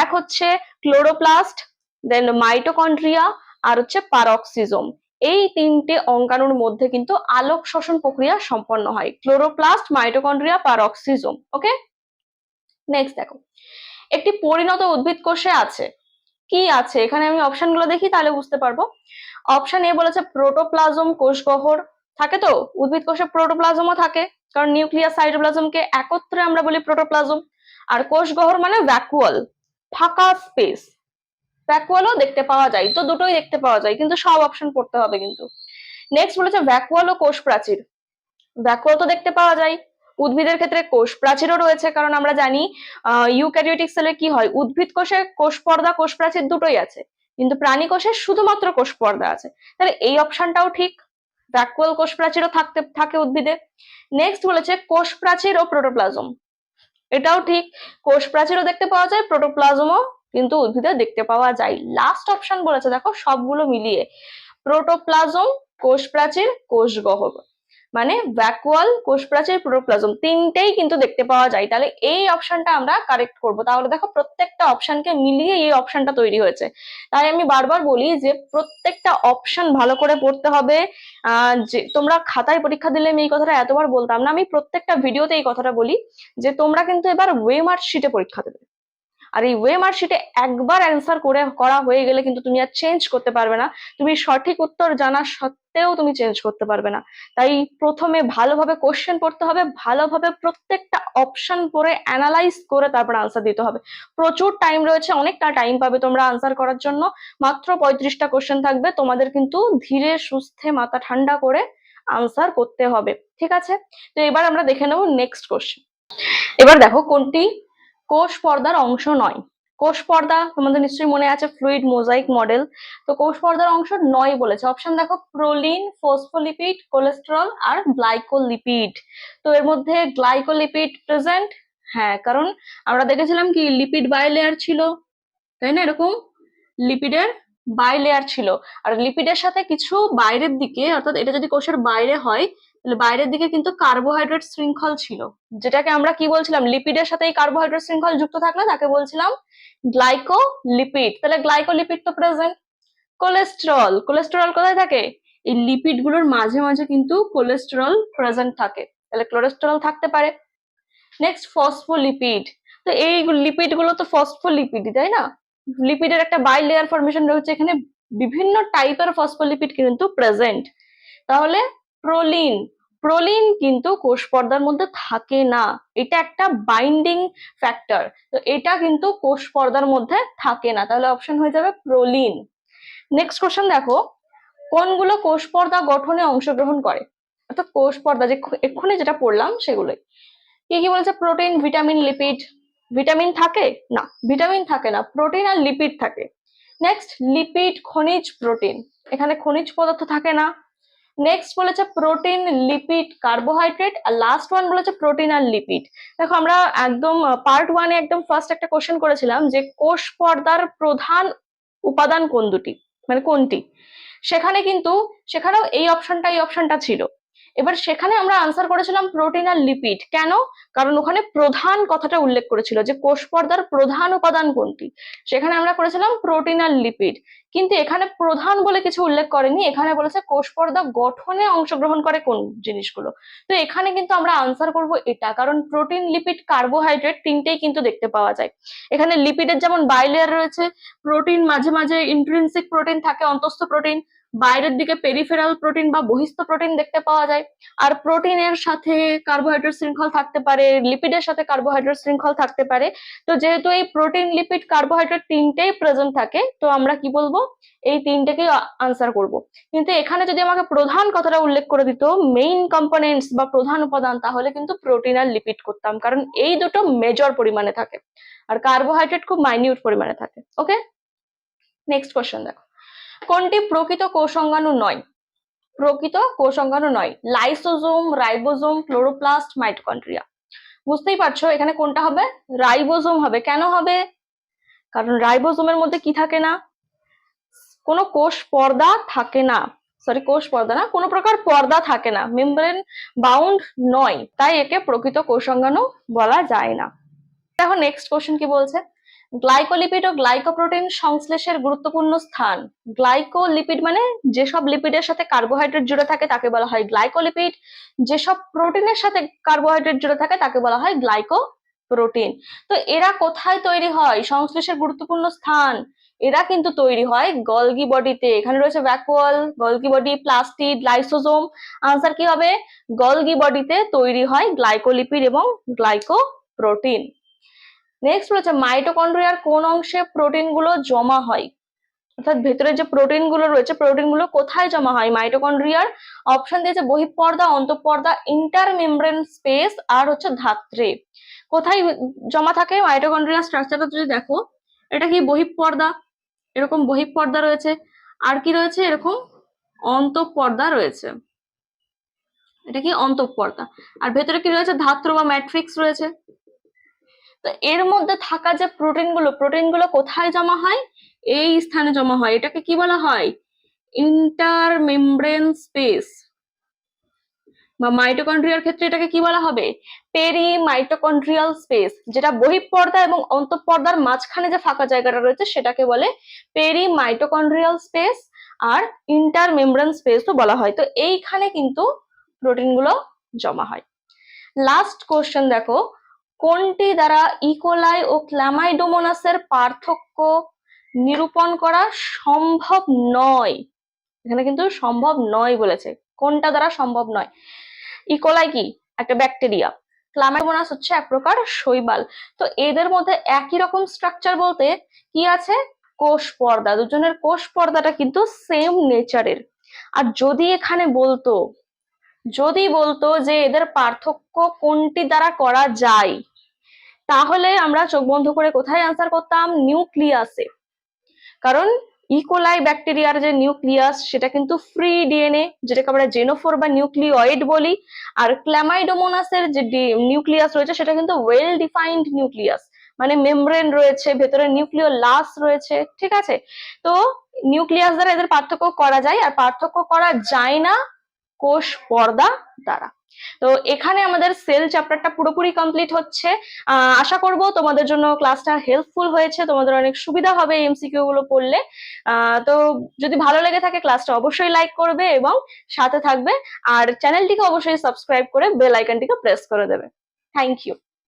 এক হচ্ছে ক্লোরোপ্লাস্ট, দেন মাইটোকন্ড্রিয়া, আর হচ্ছে পারক্সিজোম। এই তিনটে অঙ্গাণুর মধ্যে কিন্তু আলোক শ্বসন প্রক্রিয়া সম্পন্ন হয়, ক্লোরোপ্লাস্ট, মাইটোকন্ড্রিয়া, পারক্সিজোম। ওকে, নেক্সট দেখো, একটি পরিণত উদ্ভিদ কোষে আছে কি আছে? এখানে আমি অপশন গুলো দেখি তাহলে বুঝতে পারবো। অপশন এ বলেছে প্রোটোপ্লাজম, কোষ গহ্বর থাকে। তো উদ্ভিদ কোষে প্রোটোপ্লাজমও থাকে, কারণ নিউক্লিয়াস সাইটোপ্লাজমকে একত্রে আমরা বলি প্রোটোপ্লাজম। আর কোষ গহ্বর মানে ভ্যাকুয়াল, ফাঁকা স্পেস। ভ্যাকুয়ালও দেখতে পাওয়া যায়, তো দুটোই দেখতে পাওয়া যায়, কিন্তু সব অপশন পড়তে হবে কিন্তু। নেক্সট বলেছে ভ্যাকুয়াল ও কোষ প্রাচীর। ভ্যাকুয়াল তো দেখতে পাওয়া যায়, উদ্ভিদের ক্ষেত্রে কোষ প্রাচীরও রয়েছে, কারণ আমরা জানি ইউক্যারিওটিক সেলে কি হয়, উদ্ভিদ কোষে কোষ পর্দা, কোষ প্রাচীর দুটোই আছে, কিন্তু প্রাণী কোষে শুধুমাত্র কোষ পর্দা আছে। তাহলে এই অপশনটাও ঠিক। ভ্যাকুয়াল কোষ প্রাচীরও থাকে উদ্ভিদে। নেক্সট বলেছে কোষ প্রাচীর ও প্রোটোপ্লাজম, এটাও ঠিক, কোষ প্রাচীরও দেখতে পাওয়া যায়, প্রোটোপ্লাজমও কিন্তু উদ্ভিদে দেখতে পাওয়া যায়। লাস্ট অপশন বলেছে দেখো সবগুলো মিলিয়ে, প্রোটোপ্লাজম, কোষ প্রাচীর, কোষ গহ্বর, মানে ভ্যাকুয়াল, কোষ প্রাচীর, প্রোটোপ্লাজম তিনটেই কিন্তু দেখতে পাওয়া যায়। তাহলে এই অপশনটা আমরা কারেক্ট করব। তাহলে দেখো প্রত্যেকটা অপশনকে মিলিয়ে এই অপশনটা তৈরি হয়েছে। তাই আমি বারবার বলি যে প্রত্যেকটা অপশন ভালো করে পড়তে হবে। যে তোমরা খাতায় পরীক্ষা দিলে আমি এই কথাটা এতবার বলতাম না, আমি প্রত্যেকটা ভিডিওতে এই কথাটা বলি যে তোমরা কিন্তু এবার ওয়েমার শিটে পরীক্ষা দেবে, আর এই ওয়েমার শিটে একবার অ্যান্সার করা হয়ে গেলে কিন্তু তুমি আর চেঞ্জ করতে পারবে না। তুমি সঠিক উত্তর জানা সত্ত্বেও তুমি চেঞ্জ করতে পারবে না। তাই প্রথমে ভালোভাবে কোশ্চেন পড়তে হবে, ভালোভাবে প্রত্যেকটা অপশন পড়ে অ্যানালাইজ করে তারপর আনসার দিতে হবে। প্রচুর টাইম রয়েছে, অনেকটা টাইম পাবে তোমরা আনসার করার জন্য। মাত্র 35টা কোশ্চেন থাকবে, তোমাদের কিন্তু ধীরে সুস্থে মাথা ঠান্ডা করে আনসার করতে হবে, ঠিক আছে? তো এবার আমরা দেখে নেব নেক্সট কোশ্চেন। এবার দেখো কোনটি কোষ পর্দার অংশ নয়। কোষ পর্দা তোমাদের নিশ্চয়ই মনে আছে, ফ্লুইড মোজাইক মডেল। তো কোষ পর্দার অংশ নয় বলেছে। অপশন দেখো প্রোলিন, ফসফোলিপিড, কোলেস্টেরল আর গ্লাইকোলিপিড। তো এর মধ্যে গ্লাইকোলিপিড প্রেজেন্ট, হ্যাঁ, কারণ আমরা দেখেছিলাম কি লিপিড বাইলেয়ার ছিল, তাই না? এরকম লিপিডের বাইলেয়ার ছিল, আর লিপিডের সাথে কিছু বাইরের দিকে, অর্থাৎ এটা যদি কোষের বাইরে হয় তাহলে বাইরের দিকে কিন্তু কার্বোহাইড্রেট শৃঙ্খল ছিল, যেটাকে আমরা কি বলছিলাম, লিপিডের সাথে এই কার্বোহাইড্রেট শৃঙ্খল যুক্ত থাকলে তাকে বলছিলাম গ্লাইকোলিপিড। তাহলে গ্লাইকোলিপিড তো প্রেজেন্ট। কোলেস্টেরল, কোলেস্টেরল কোথায় থাকে? এই লিপিড গুলোর মাঝে মাঝে কিন্তু কোলেস্টেরল প্রেজেন্ট থাকে, তাহলে কোলেস্টেরল থাকতে পারে। নেক্সট ফসফোলিপিড, তো এই লিপিড গুলো তো ফসফোলিপিড, তাই না? লিপিডের একটা বাই লেয়ার ফরমেশন রয়েছে, এখানে বিভিন্ন টাইপের ফসফোলিপিড কিন্তু প্রেজেন্ট। তাহলে প্রোলিন, প্রোলিন কিন্তু কোষ পর্দার মধ্যে থাকে না, এটা একটা বাইন্ডিং ফ্যাক্টর, তো এটা কিন্তু কোষ পর্দার মধ্যে থাকে না, তাহলে অপশন হয়ে যাবে প্রোলিন। নেক্সট কোশ্চেন দেখো, কোনগুলো কোষ পর্দা গঠনে অংশগ্রহণ করে? অর্থাৎ কোষ পর্দা যে এক্ষুনি যেটা পড়লাম সেগুলোই। কি কি বলছে? Protein, vitamin, lipid. ভিটামিন থাকে না, ভিটামিন থাকে না, প্রোটিন আর লিপিড থাকে। নেক্সট লিপিড, খনিজ, প্রোটিন, এখানে খনিজ পদার্থ থাকে না। নেক্সট বলেছে প্রোটিন, লিপিড, কার্বোহাইড্রেট, আর লাস্ট ওয়ান বলেছে প্রোটিন আর লিপিড। দেখো আমরা একদম পার্ট ওয়ানে একদম ফার্স্ট একটা কোশ্চেন করেছিলাম যে কোষ পর্দার প্রধান উপাদান কোন দুটি, মানে কোনটি, সেখানে কিন্তু সেখানেও এই অপশনটা ছিল। এবার সেখানে আমরা আনসার করেছিলাম প্রোটিন আর লিপিড। কেন? কারণ ওখানে প্রধান কথাটা উল্লেখ করেছিল যে কোষ পর্দার প্রধান উপাদান কোনটি, সেখানে আমরা করেছিলাম প্রোটিন আর লিপিড। কিন্তু এখানে প্রধান বলে কিছু উল্লেখ করেনি, এখানে বলেছে কোষ পর্দা গঠনে অংশগ্রহণ করে কোন জিনিসগুলো। তো এখানে কিন্তু আমরা আনসার করব এটা, কারণ প্রোটিন, লিপিড, কার্বোহাইড্রেট তিনটেই কিন্তু দেখতে পাওয়া যায়। এখানে লিপিডের যেমন বাইলেয়ার রয়েছে, প্রোটিন মাঝে মাঝে ইন্ট্রিনসিক প্রোটিন থাকে, অন্তঃস্থ প্রোটিন, বাইরের দিকে পেরিফেরাল প্রোটিন বা বহিস্থ প্রোটিন দেখতে পাওয়া যায়। আর প্রোটিনের সাথে কার্বোহাইড্রেট শৃঙ্খল থাকতে পারে, লিপিডের সাথে কার্বোহাইড্রেট শৃঙ্খল থাকতে পারে। তো যেহেতু এই প্রোটিন, লিপিড, কার্বোহাইড্রেট তিনটেই প্রেজেন্ট থাকে, তো আমরা কি বলবো, এই তিনটেকেই আনসার করব। কিন্তু এখানে যদি আমাকে প্রধান কথাটা উল্লেখ করে দিত, মেইন কম্পোনেন্টস বা প্রধান উপাদান, তাহলে কিন্তু প্রোটিন আর লিপিড করতাম, কারণ এই দুটো মেজর পরিমাণে থাকে আর কার্বোহাইড্রেট খুব মাইনিউট পরিমাণে থাকে। ওকে, নেক্সট কোশ্চেন দেখো, কোনটি প্রকৃত কোষাঙ্গাণু নয়? প্রকৃত কোষাঙ্গাণু নয়, লাইসোজোম, রাইবোজোম, ক্লোরোপ্লাস্ট, মাইটোকন্ড্রিয়া। বুঝতেই পারছো এখানে কোনটা হবে? রাইবোজোম হবে। কেন হবে? কারণ রাইবোজোমের মধ্যে কি থাকে না, কোনো কোষ পর্দা থাকে না, সরি কোষ পর্দা না, কোনো প্রকার পর্দা থাকে না, মেমব্রেন বাউন্ড নয়, তাই একে প্রকৃত কোষাঙ্গাণু বলা যায় না। দেখো নেক্সট কোশ্চেন কি বলছে, গ্লাইকোলিপিড ও গ্লাইকোপ্রোটিন সংশ্লেষের গুরুত্বপূর্ণ স্থান। গ্লাইকোলিপিড মানে যেসব লিপিডের সাথে কার্বোহাইড্রেট জুড়ে থাকে তাকে বলা হয় গ্লাইকোলিপিড, যেসব প্রোটিনের সাথে কার্বোহাইড্রেট জুড়ে থাকে তাকে বলা হয় গ্লাইকোপ্রোটিন। তো এরা কোথায় তৈরি হয়? সংশ্লেষের গুরুত্বপূর্ণ স্থান, এরা কিন্তু তৈরি হয় গলগি বডিতে। এখানে রয়েছে vacuole, Golgi body, plastid, lysosome. Answer কি হবে? গলগি বডিতে তৈরি হয় গ্লাইকোলিপিড এবং গ্লাইকোপ্রোটিন। নেক্সট রয়েছে মাইটোকন্ড্রিয়ার কোন অংশে প্রোটিন গুলো জমা হয়? অর্থাৎ ভেতরে যে প্রোটিন গুলো রয়েছে, প্রোটিন গুলো কোথায় জমা হয় মাইটোকন্ড্রিয়ার? অপশন দিয়েছে বহিঃপর্দা, অন্তঃপর্দা, ইন্টারমেমব্রেন স্পেস আর হচ্ছে ধাত্রে। কোথায় জমা থাকে মাইটোকন্ড্রিয়ার স্ট্রাকচারটা যদি দেখো, এটা কি বহিঃপর্দা, এরকম বহিঃপর্দা রয়েছে, আর কি রয়েছে এরকম অন্তঃপর্দা রয়েছে। এটা কি অন্তঃপর্দা। আর ভেতরে কি রয়েছে, ধাত্র বা ম্যাট্রিক্স রয়েছে। তো এর মধ্যে থাকা যে প্রোটিনগুলো কোথায় জমা হয়, এই স্থানে জমা হয়। এটাকে কি বলা হয়, ইন্টারমেমব্রেন স্পেস, বা মাইটোকন্ড্রিয়ার ক্ষেত্রে এটাকে কি বলা হবে, পেরিমাইটোকন্ড্রিয়াল স্পেস। যেটা বহিঃপর্দা এবং অন্তঃপর্দার মাঝখানে যে ফাঁকা জায়গাটা রয়েছে সেটাকে বলে পেরিমাইটোকন্ড্রিয়াল স্পেস, আর ইন্টারমেমব্রেন স্পেসও বলা হয়। তো এইখানে কিন্তু প্রোটিনগুলো জমা হয়। লাস্ট কোশ্চেন দেখো, কোনটি দ্বারা ইকোলাই ও ক্ল্যামাইডোমোনাসের পার্থক্য নিরূপণ করা সম্ভব নয়? এখানে কিন্তু সম্ভব নয় বলেছে, কোনটা দ্বারা সম্ভব নয়। ইকোলাই কি, একটা ব্যাকটেরিয়া, ক্লামাইডোমোনাস হচ্ছে এক প্রকার শৈবাল। তো এদের মধ্যে একই রকম স্ট্রাকচার বলতে কি আছে, কোষ পর্দা, দুজনের কোষ পর্দাটা কিন্তু সেম নেচারের। আর যদি বলতো যে এদের পার্থক্য কোনটি দ্বারা করা যায়, তাহলে আমরা চোখ বন্ধ করে কোথায় আনসার করতাম, নিউক্লিয়াসে। কারণ ইকোলাই ব্যাকটেরিয়ার যে নিউক্লিয়াস সেটা কিন্তু ফ্রি ডিএনএ, যেটাকে আমরা জেনোফোর বা নিউক্লিওয়েড বলি। আর ক্ল্যামাইডোমোনাসের যে নিউক্লিয়াস রয়েছে সেটা কিন্তু ওয়েল ডিফাইন্ড নিউক্লিয়াস, মানে মেমব্রেন রয়েছে, ভেতরে নিউক্লিওলাস রয়েছে, ঠিক আছে। তো নিউক্লিয়াস দ্বারা এদের পার্থক্য করা যায়, আর পার্থক্য করা যায় না কোষ পর্দা দ্বারা। তো এখানে আমাদের সেল চ্যাপ্টারটা পুরোপুরি কমপ্লিট হচ্ছে। আশা করব তোমাদের জন্য ক্লাসটা হেল্পফুল হয়েছে, তোমাদের অনেক সুবিধা হবে এমসিকিউ গুলো পড়লে। তো যদি ভালো লেগে থাকে ক্লাসটা অবশ্যই লাইক করবে এবং সাথে থাকবে, আর চ্যানেলটিকে অবশ্যই সাবস্ক্রাইব করে বেল আইকনটিকে প্রেস করে দেবে। Thank you.